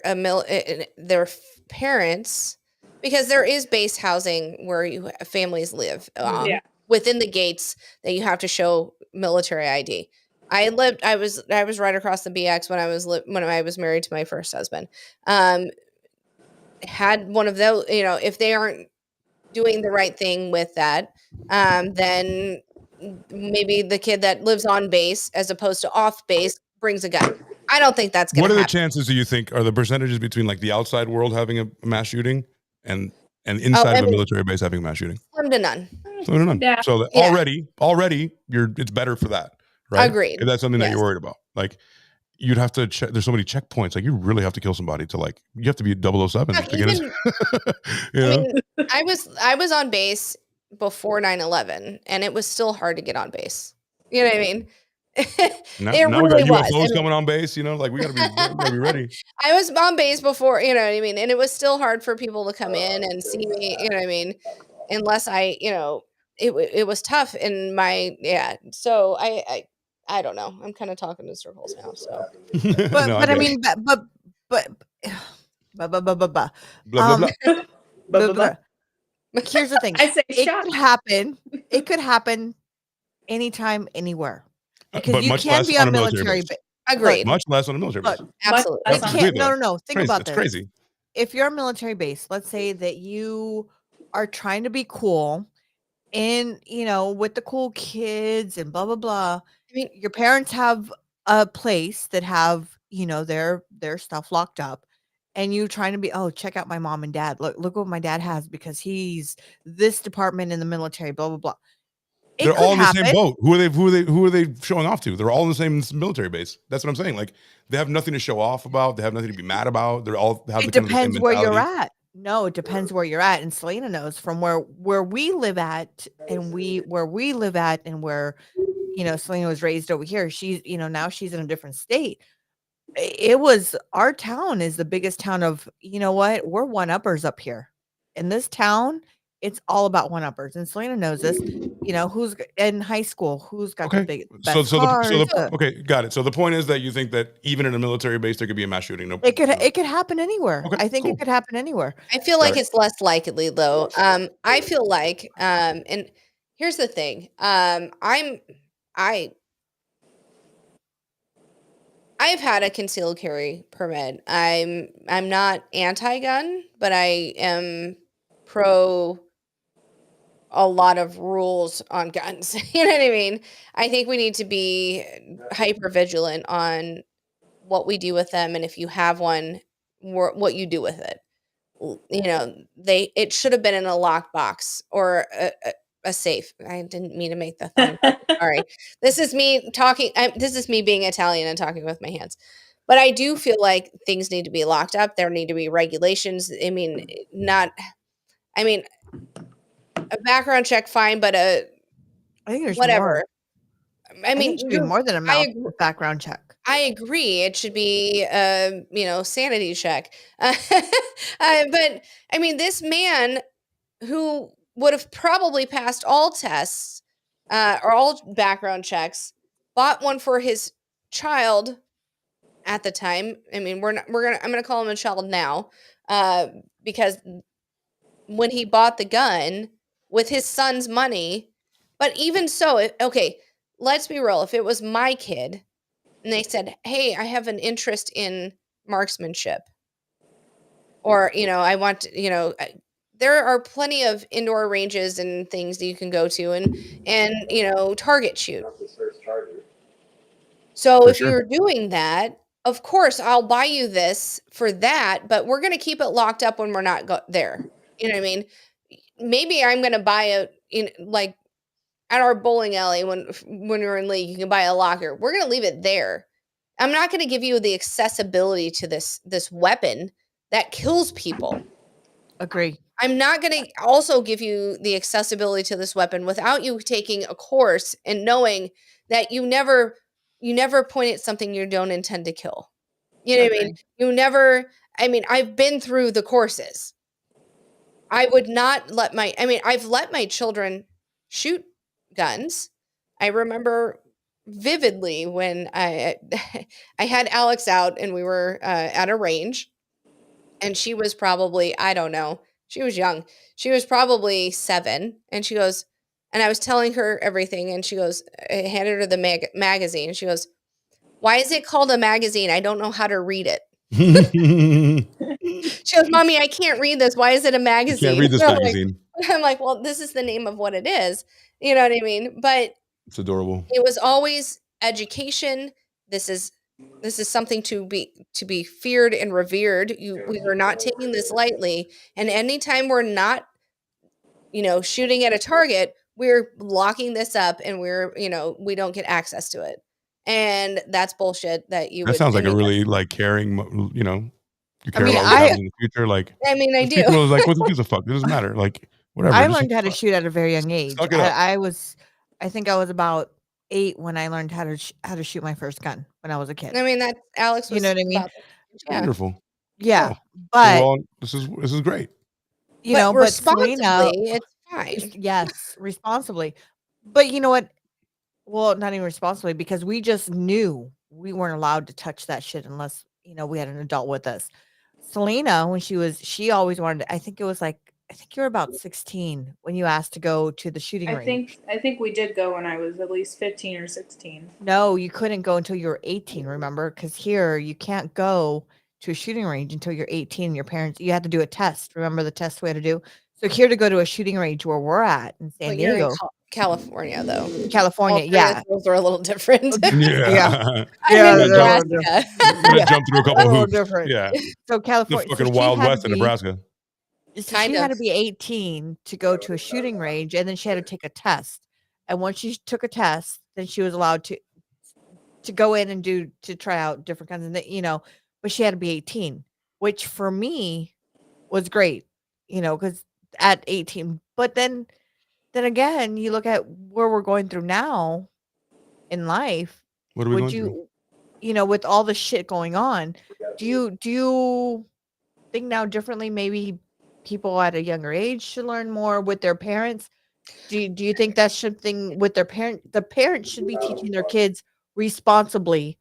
their parents, because there is base housing where families live within the gates that you have to show military ID. I was right across the BX when I was married to my first husband. Had one of those, if they aren't doing the right thing with that, then maybe the kid that lives on base as opposed to off base brings a gun. I don't think that's going to happen. What are the chances, do you think, are the percentages between like the outside world having a mass shooting and inside of a military base having a mass shooting? Slim to none. Yeah. So already it's better for that, right? Agreed. If that's something that you're worried about. Like, you'd have to check. There's so many checkpoints. Like, you really have to kill somebody you have to be 007 to get in. I was on base before 9/11, and it was still hard to get on base. You know what I mean? Now we got UFOs coming on base. Like, we gotta be ready. I was on base before, you know what I mean, and it was still hard for people to come in and see me. You know what I mean? Unless it was tough in my So I don't know. I'm kind of talking in circles now. So, but I mean, but blah blah blah blah blah. Blah, blah. Here's the thing. I say it could happen. It could happen anytime, anywhere. Because you can't be on military base. Agreed. Much less on a military base. Absolutely. No. Think about this. It's crazy. If you're on military base, let's say that you are trying to be cool and, with the cool kids and blah, blah, blah. I mean, your parents have a place that have, their stuff locked up. And you trying to be, check out my mom and dad. Look what my dad has because he's this department in the military, blah, blah, blah. They're all in the same boat. Who are they showing off to? They're all in the same military base. That's what I'm saying. Like, they have nothing to show off about. They have nothing to be mad about. They're all have it depends where you're at. No, it depends where you're at. And Selena knows from where we live at and where Selena was raised over here. She's, now she's in a different state. Our town is the biggest town of, we're one-uppers up here. In this town, it's all about one-uppers. And Selena knows this, who's in high school, who's got the best cars. Okay, got it. So the point is that you think that even in a military base, there could be a mass shooting. It could happen anywhere. Okay, I think it could happen anywhere. I feel like it's less likely though. I feel like, and here's the thing. I've had a concealed carry permit. I'm not anti-gun, but I am pro a lot of rules on guns. You know what I mean? I think we need to be hyper vigilant on what we do with them, and if you have one, what you do with it. It should have been in a lockbox or a safe. I didn't mean to make the thumb. Sorry. This is me talking. This is me being Italian and talking with my hands. But I do feel like things need to be locked up. There need to be regulations. I mean, a background check, fine, but I think there's whatever. more. I I mean, think it should be more than a background check. I agree. It should be, sanity check. But I mean, this man who would have probably passed all tests or all background checks, bought one for his child at the time. I mean, I'm gonna call him a child now, because when he bought the gun with his son's money, but even so, okay, let's be real. If it was my kid and they said, "Hey, I have an interest in marksmanship," or I want to, there are plenty of indoor ranges and things that you can go to and target shoot. So For if sure. you're doing that, of course I'll buy you this for that, but we're going to keep it locked up when we're not there. You know what I mean? Maybe I'm going to buy like at our bowling alley when we're in league, you can buy a locker. We're going to leave it there. I'm not going to give you the accessibility to this weapon that kills people. Agree. I'm not going to also give you the accessibility to this weapon without you taking a course and knowing that you never point at something you don't intend to kill. You know what I mean? I've been through the courses. I would not I've let my children shoot guns. I remember vividly when I had Alex out and we were at a range, and she was probably, I don't know, she was young. She was probably 7, and she goes, and I was telling her everything, and she goes, I handed her the magazine, and she goes, "Why is it called a magazine? I don't know how to read it." She goes, "Mommy, I can't read this. Why is it a magazine?" Can't read this magazine. I'm like, well, this is the name of what it is. You know what I mean? But It's adorable. it was always education. This is something to be feared and revered. We are not taking this lightly. And anytime we're not, shooting at a target, we're locking this up and we don't get access to it. And that's bullshit that That sounds like a really caring, you care about what happens in the future. Like, I do. People like, who gives a fuck? It doesn't matter. Like, whatever. I learned how to shoot at a very young age. Suck it up. I think I was about 8 when I learned how to shoot my first gun when I was a kid. I mean, that Alex was, you know what I mean? Yeah. Wonderful. Yeah, Oh, but this is great. but Selena, it's fine. Yes, responsibly. But you know what? Well, not even responsibly, because we just knew we weren't allowed to touch that shit unless we had an adult with us. Selena, when she always wanted to, I think you were about 16 when you asked to go to the shooting range. I think we did go when I was at least 15 or 16. No, you couldn't go until you were 18, remember? Because here you can't go to a shooting range until you're 18. You had to do a test. Remember the test we had to do? So here to go to a shooting range where we're at in San Diego. You're in California, though. California, yeah. Rules are a little different. Yeah. I'm in Nebraska. Jump through a couple of hoops. Different. Yeah. So California, The fucking Wild West in Nebraska. So she had to be 18 to go to a shooting range, and then she had to take a test. And once she took a test, then she was allowed to go in and to try out different kinds of, but she had to be 18, which for me was great, because at 18. But then again, you look at where we're going through now in life. What are we going through? With all the shit going on, do you think now differently? Maybe people at a younger age should learn more with their parents. Do you think that's something with their parent? The parents should be teaching their kids responsibly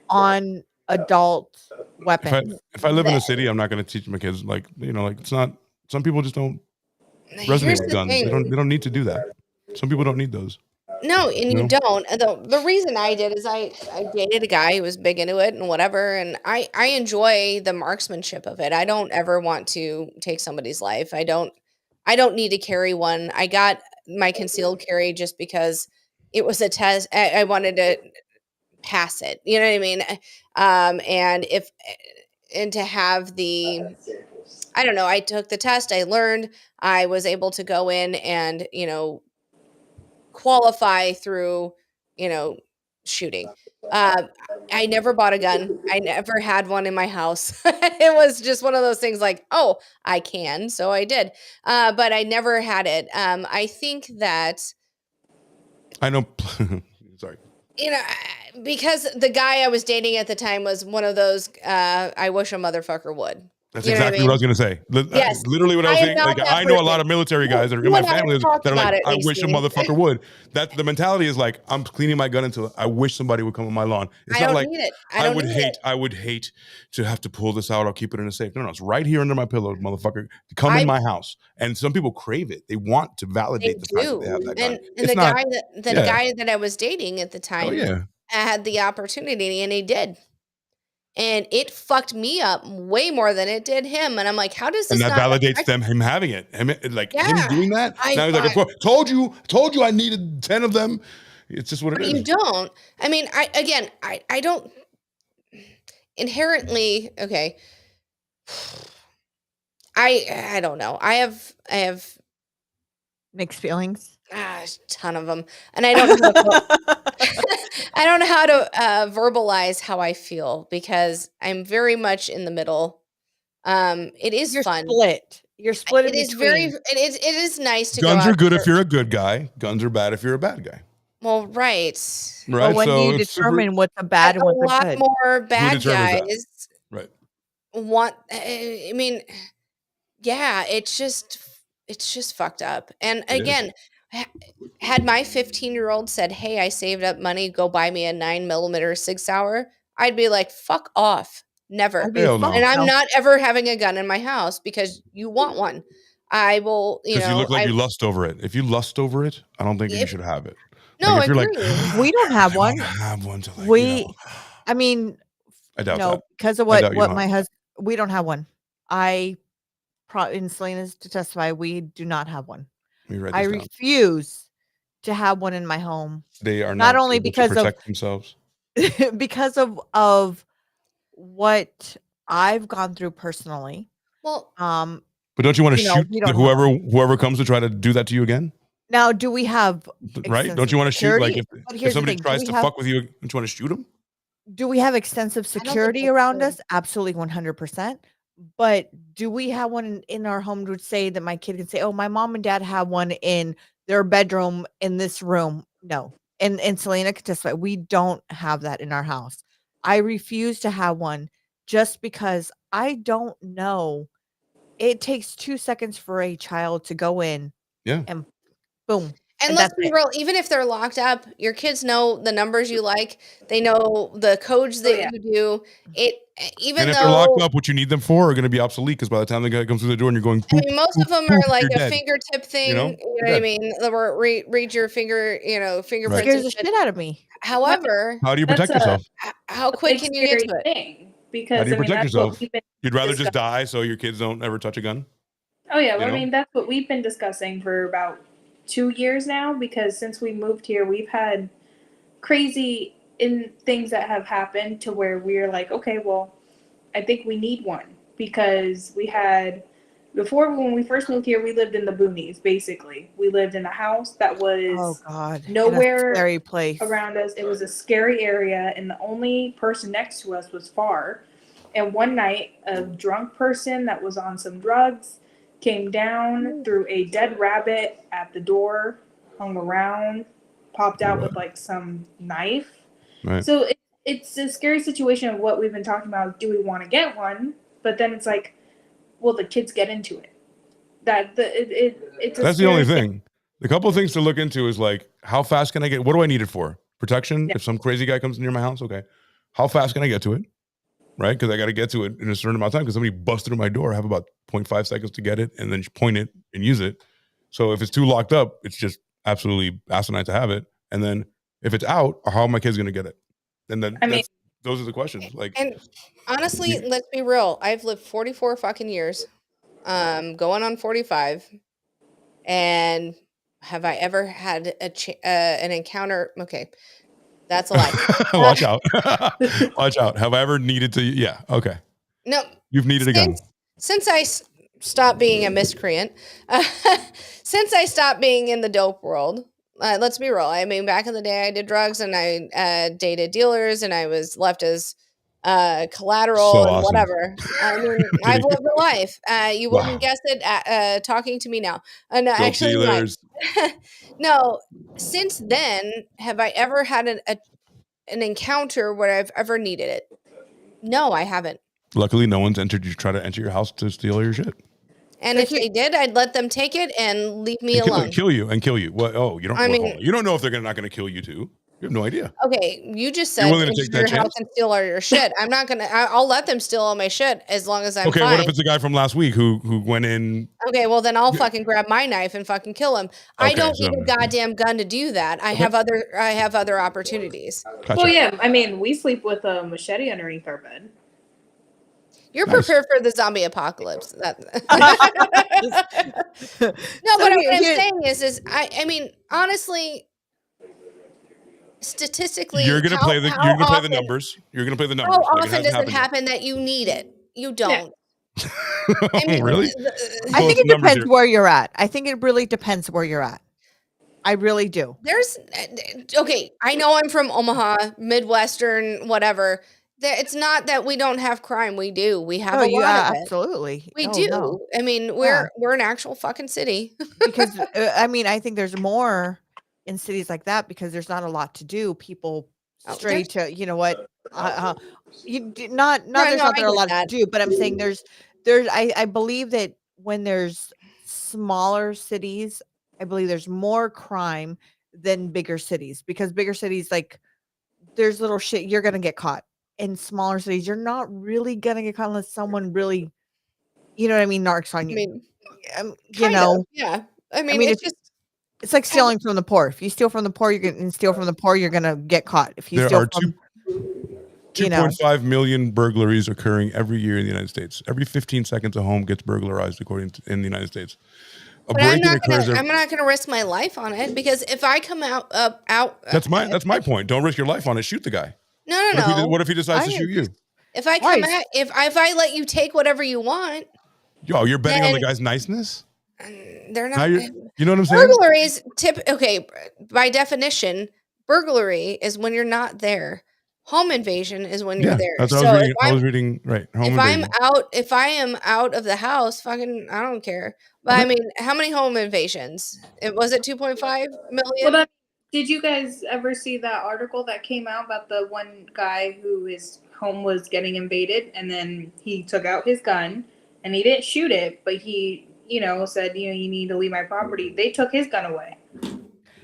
on adult weapons. If I live in a city, I'm not going to teach my kids it's not. Some people just don't resonate with guns. They don't need to do that. Some people don't need those. No, and you don't. The reason I did is I dated a guy who was big into it and whatever, and I enjoy the marksmanship of it. I don't ever want to take somebody's life. I don't need to carry one. I got my concealed carry just because it was a test. I wanted to pass it. You know what I mean? And to have the, I don't know, I took the test, I learned, I was able to go in and, qualify through, shooting. I never bought a gun. I never had one in my house. It was just one of those things like, oh, I can, so I did. But I never had it. I think that, I know. Sorry. because the guy I was dating at the time was one of those, I wish a motherfucker would. That's You know exactly what I was going to say. Yes. Literally what I was I am saying. not Like, that I know a person. lot of military guys that are You in my and I family talked that are about like, it I wish a recently. motherfucker would. That the mentality is like, I'm cleaning my gun until I wish somebody would come on my lawn. It's I not don't like need it. I would hate to have to pull this out. I'll keep it in a safe. No, it's right here under my pillow, motherfucker. Come in my house. And some people crave it. They want to They validate the fact that they do. have that gun. And It's the not. guy that I was dating at the Oh time yeah. had the opportunity, and he did. And it fucked me up way more than it did him. And I'm like, how does And this that not validates affect- him having it. Him Yeah. doing that. Now he's like, told you I needed 10 of them. It's just what it But is. you don't. I mean, I don't inherently, okay. I don't know. I have Mixed feelings. a ton of them, and I don't know I don't know how to verbalize how I feel, because I'm very much in the middle. It is You're fun. split. You're split in It is between. it is nice to Guns go are out good there. if you're a good guy. Guns are bad if you're a bad guy. Well, right. Right. But when do you it's super- determine what's a bad and A what's a lot good? more bad determines that? guys right. want. I mean, yeah, it's just fucked up. And It is. again, had my 15-year-old said, "Hey, I saved up money, go buy me a 9mm 6-hour," I'd be like, "Fuck off, never." I'd be Hell no. And I'm no. not ever having a gun in my house because you want one. I will, Because you look like you lust over it. If you lust over it, I don't think you should have it. No, Like, if I you're agree. like, We don't have I one. wanna have one to, like, I mean, I doubt no, that. because of I doubt you what don't. my husband. We don't have one. In Selena's to testify, we do not have one. Let me write I this down. refuse to have one in my home. They are not not only able to because of protect themselves. because of what I've gone through personally. Well, But don't you want to shoot we don't have whoever comes to try to do that to you again? now, do we have Right? Don't you want to shoot? Like, security? But if here's the somebody thing, tries to fuck with you, don't you want to shoot them? do we have extensive think security that's around good. us? Absolutely 100%. But do we have one in our home to say that my kid can say, "Oh, my mom and dad have one in their bedroom in this room"? No. And Selena can testify, we don't have that in our house. I refuse to have one just because I don't know. It takes 2 seconds for a child to go in Yeah. and boom. and And let's that's be it. real, even if they're locked up, your kids know the numbers you like. They know the codes that yeah. you do. Even And if though they're locked up, what you need them for are going to be obsolete, because by the time the guy comes through the door and you're going, boop, I mean, most boop, of them boop, are like you're a dead. fingertip thing. You know? You know You're what I dead. mean? Or read your fingerprints. Scares the and shit. shit out of me. However, How do you That's protect yourself? how quick can you get to it? Thing, How because do you I mean, protect that's yourself? what we've been You'd rather just discussing. die so your kids don't ever touch a gun? Oh yeah, You well, I know? mean that's what we've been discussing for about 2 years now, because since we moved here, we've had crazy things that have happened to where we're like, okay, well, I think we need one, because we had before, when we first moved here, we lived in the boonies. Basically, we lived in a house that Oh was God. In a nowhere scary place. around us. It was a scary area, and the only person next to us was far. And one night, a drunk person that was on some drugs came down, threw a dead rabbit at the door, hung around, popped out with like some knife. Right. So it's a scary situation of what we've been talking about. Do we want to get one? But then it's like, will the kids get into it? It's a That's the only scary thing. The couple of things to look into is like, how fast can I get? What do I need it for? Protection? Yeah. If some crazy guy comes near my house, okay. How fast can I get to it? Right? Because I got to get to it in a certain amount of time, because somebody busts through my door. I have about 0.5 seconds to get it and then point it and use it. So if it's too locked up, it's just absolutely asinine to have it. And then if it's out, how are my kids going to get it? And then those are the questions. Like, And honestly, let's be real. I've lived 44 fucking years, going on 45, and have I ever had an encounter? Okay, that's a lie. watch out. Watch out. Have I ever needed to? Yeah. Okay. No, You've needed a gun. Since I stopped being a miscreant, since I stopped being in the dope world, let's be real. I mean, back in the day, I did drugs and I dated dealers, and I was left as collateral So and awesome. whatever. I mean, I'm I've kidding. lived a life. You Wow. wouldn't guess it talking to me now. No, Dope actually, you might. dealers. No, since then, have I ever had an encounter where I've ever needed it? No, I haven't. Luckily, no one's try to enter your house to steal your shit. And So if they did, I'd let them take it and leave me And alone. kill you. What? Oh, you don't. I mean- hold on. You don't know if they're not going to kill you too. You have no idea. Okay, you just You're said willing to enter take that your house chance? and steal all your shit. I'm not gonna. I'll let them steal all my shit as long as I'm Okay, fine. what if it's the guy from last week who went in? Okay, well then I'll fucking grab my knife and fucking kill him. I Okay, don't so- need a goddamn gun to do that. I have other opportunities. Gotcha. Well, yeah. I mean, we sleep with a machete underneath our bed. You're Nice. prepared for the zombie apocalypse. That So no, but what I'm here- saying is I mean, honestly, statistically, You're gonna how play the often- numbers. You're gonna play the numbers. How Like, often hasn't does it happened yet. happen that you need it? You don't. I mean, Really? I Pull think up it the numbers depends here. where you're at. I think it really depends where you're at. I really do. There's okay. I know I'm from Omaha, Midwestern, whatever. It's not that we don't have crime. We do. We have No, a you lot of it. absolutely. We Oh, do. no. I mean, we're an actual fucking city. Because I mean, I think there's more in cities like that because there's not a lot to do. People Oh, stray to, you know what? You do not No, there's no, not I there a get lot that. to do, but I'm saying there's I believe that when there's smaller cities, I believe there's more crime than bigger cities because bigger cities like there's little shit you're gonna get caught. In smaller cities, you're not really gonna get caught unless someone really, you know what I mean, narcs on I you. mean, You kind know, of, yeah. I mean, mean, it's if- just it's like stealing from the poor. If you steal from the poor, you're gonna steal from the poor, you're gonna get caught. If you There steal are from, you know, 2.5 million burglaries occurring every year in the United States. Every 15 seconds, a home gets burglarized, according to in the United States. A but I'm break-in not occurs. gonna. I'm not gonna risk my life on it because if I come out. That's my point. Don't risk your life on it. Shoot the guy. No. What if he decides to I- shoot you? If I come Twice. out, if I let you take whatever you want, Yo, you're betting on the Then- guy's niceness. they're Now not. you know what I'm saying? Burglaries okay, by definition, burglary is when you're not there. Home invasion is when you're Yeah, there. that's what So I was reading. Right. Home invasion. if I am out of the house, fucking, I don't care. But I mean, how many home invasions? Was it 2.5 million? Well, did you guys ever see that article that came out about the one guy who his home was getting invaded and then he took out his gun and he didn't shoot it, but he, said, you need to leave my property. They took his gun away.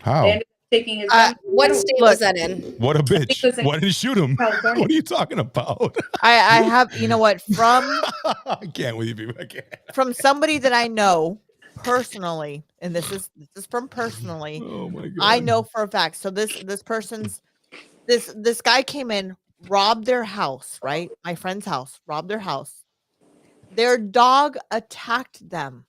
How? They ended up taking his gun. What state was that in? What a bitch. Because in Why didn't you shoot him? California. What are you talking about? I have, you know what, from I can't with you people. I can't. from somebody that I know personally, and this is from personally. Oh my god. I know for a fact. So this guy came in, robbed their house, right? My friend's house, robbed their house. Their dog attacked them.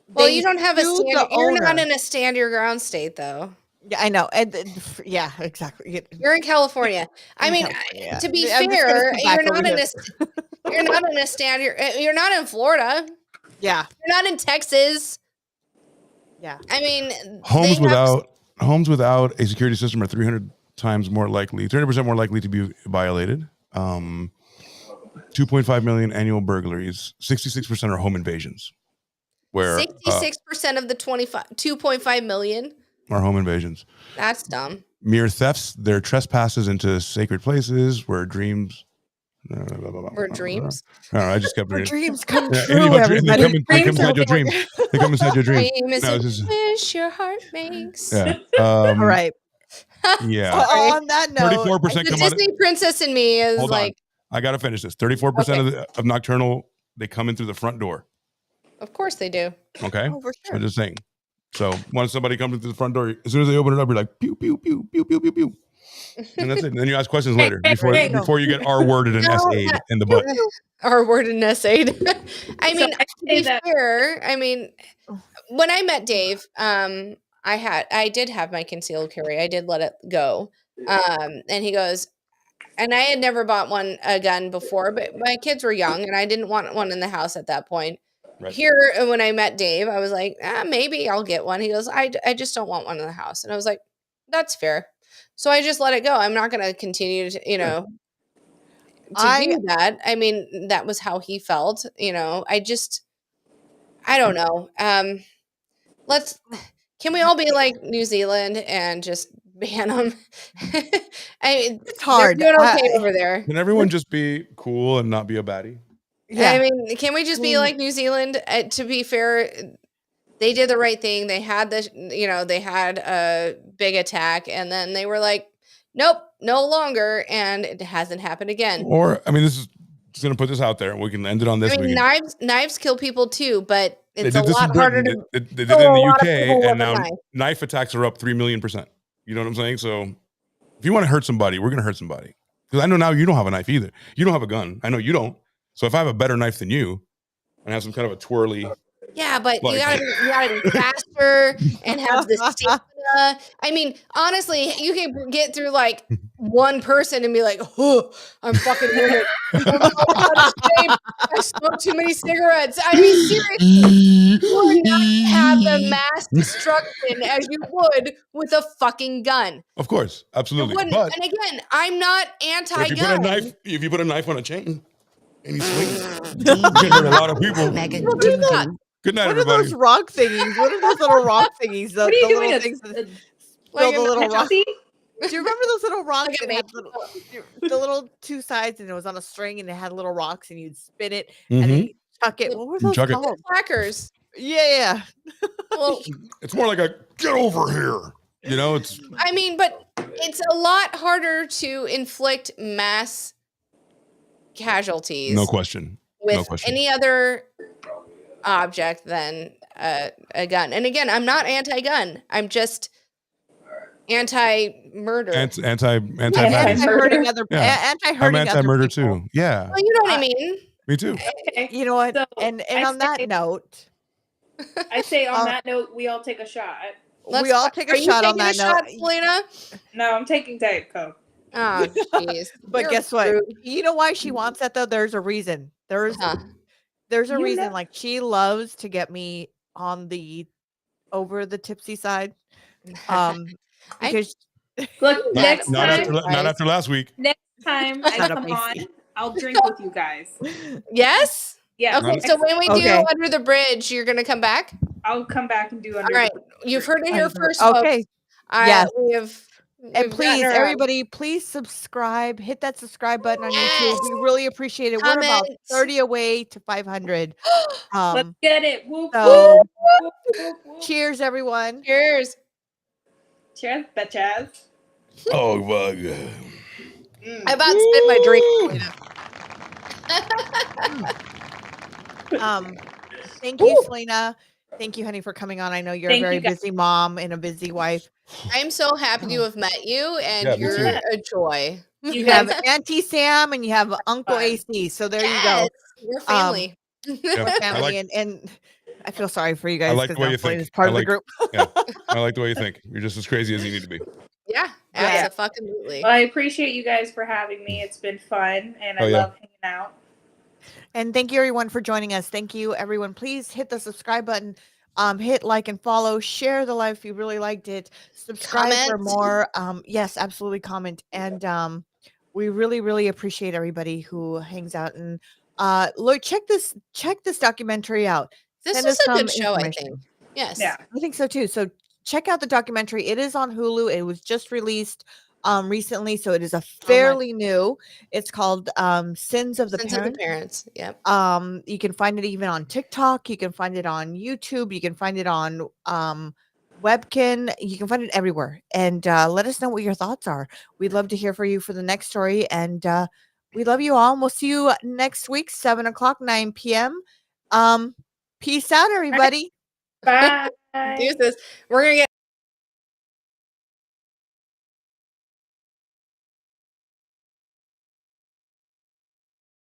Well, They you don't have a sued stand. the You're not owner. in a stand your ground state, though. Yeah, I know. And yeah, exactly. You're in California. I In mean, California. to be I'm just gonna fair, come back you're over not in here. you're not in a stand. You're not in Florida. Yeah, You're not in Texas. yeah. I mean, Homes they have- without a security system are 300 times more likely, 30% more likely to be violated. 2.5 million annual burglaries. 66% are home invasions. Where 66% of the 2.5 million. are home invasions. That's dumb. Mere thefts, they're trespasses into sacred places where dreams. Or dreams. I don't know, I just kept Our reading. dreams come Yeah, true, and they everybody. come inside your dreams. They come inside your dreams. Dream is No, a it's just- wish your heart makes. Yeah. All right. Yeah. So on that note, 34% The come out. Disney princess in me is Hold like, on. I got to finish this. 34% of nocturnal, they come in through the front door. of course they do. Okay. oh, for sure. I'm just saying. So once somebody comes into the front door, as soon as they open it up, you're like, pew, pew, pew, pew, pew, pew, pew. And that's it. And then you ask questions later before you get R-worded and No, S-a'd in the butt. Our word in essay. I mean, I to say be that- fair, I mean, when I met Dave, I did have my concealed carry. I did let it go. And he goes, and I had never bought a gun before, but my kids were young and I didn't want one in the house at that point. Right. Here, when I met Dave, I was like, maybe I'll get one. He goes, I just don't want one in the house. And I was like, that's fair. So I just let it go. I'm not going to continue to, to do that. I mean, that was how he felt, I don't know. Can we all be like New Zealand and just ban them? It's hard. They're doing okay over there. Can everyone just be cool and not be a baddie? Yeah. I mean, can we just be like New Zealand? To be fair, they did the right thing. They had they had a big attack, and then they were like, nope, no longer, and it hasn't happened again. Or, I mean, this is just going to put this out there. We can end it on this. I mean, knives kill people too, but it's a this lot in harder Britain. to. They did it in the lot of UK, people and with a now knife. knife attacks are up 3 million%. You know what I'm saying? So if you want to hurt somebody, we're going to hurt somebody. Because I know now you don't have a knife either. You don't have a gun. I know you don't. So if I have a better knife than you and have some kind of a twirly. Yeah, but you gotta be faster and have the stamina. I mean, honestly, you can get through like one person and be like, "Oh, I'm fucking winning. I smoked too many cigarettes." I mean, seriously, you would not have the mass destruction as you would with a fucking gun. Of course, absolutely. But, and again, I'm not anti-gun. If you put a knife on a chain and you swing it, you can hurt a lot of people. Good night, what everybody. are those rock thingies? What are those little rock thingies? What are you doing? Like the little rock. Do you remember those little rocks Like that had the little two sides and it was on a string and it had little rocks and you'd spin it and then you chuck it? What were those called? Clackers. Yeah. Well, it's more like a get over here. You know, it's. I mean, but it's a lot harder to inflict mass casualties. No question. With any other object than a gun. And again, I'm not anti-gun. I'm just anti-murder. Anti-hurting other. I'm anti-murder too. Yeah. Well, you know what I mean. Me too. You know what? So and on that note, I say on that note, we all take a shot. We all take a shot on that note. Selena? No, I'm taking Diet Coke. Oh, jeez. But guess what? You know why she wants that though? There's a reason. There's a reason. Like she loves to get me on the over the tipsy side. Because look, not after last week. Next time I come on, I'll drink with you guys. Yes? Yeah. Okay, so when we do Under the Bridge, you're gonna come back? I'll come back and do Under the Bridge. All right. You've heard it here first, folks. Okay. Yes. And please, everybody, please subscribe. Hit that subscribe button on YouTube. We really appreciate it. We're about 30 away to 500. Let's get it. So, cheers, everyone. Cheers. Cheers, bitches. Oh, my God. I about spit my drink. Thank you, Selena. Thank you, honey, for coming on. I know you're a very busy mom and a busy wife. I'm so happy to have met you, and you're a joy. You have Auntie Sam and you have Uncle AC. So there you go. We're family. We're family, and I feel sorry for you guys. I like the way you think. It's part of the group. I like the way you think. You're just as crazy as you need to be. Yeah, absolutely. Well, I appreciate you guys for having me. It's been fun, and I love hanging out. And thank you, everyone, for joining us. Thank you, everyone. Please hit the subscribe button. Hit like and follow. Share the live if you really liked it. Subscribe for more. Yes, absolutely. Comment. And we really, really appreciate everybody who hangs out. And look, check this documentary out. This is a good show, I think. Yes. Yeah, I think so too. So check out the documentary. It is on Hulu. It was just released recently, so it is a fairly new. It's called Sins of the Parents. Yep. You can find it even on TikTok. You can find it on YouTube. You can find it on Webkin. You can find it everywhere. And let us know what your thoughts are. We'd love to hear from you for the next story. And we love you all. And we'll see you next week, 7:00, 9 p.m. Peace out, everybody. Bye. We're gonna get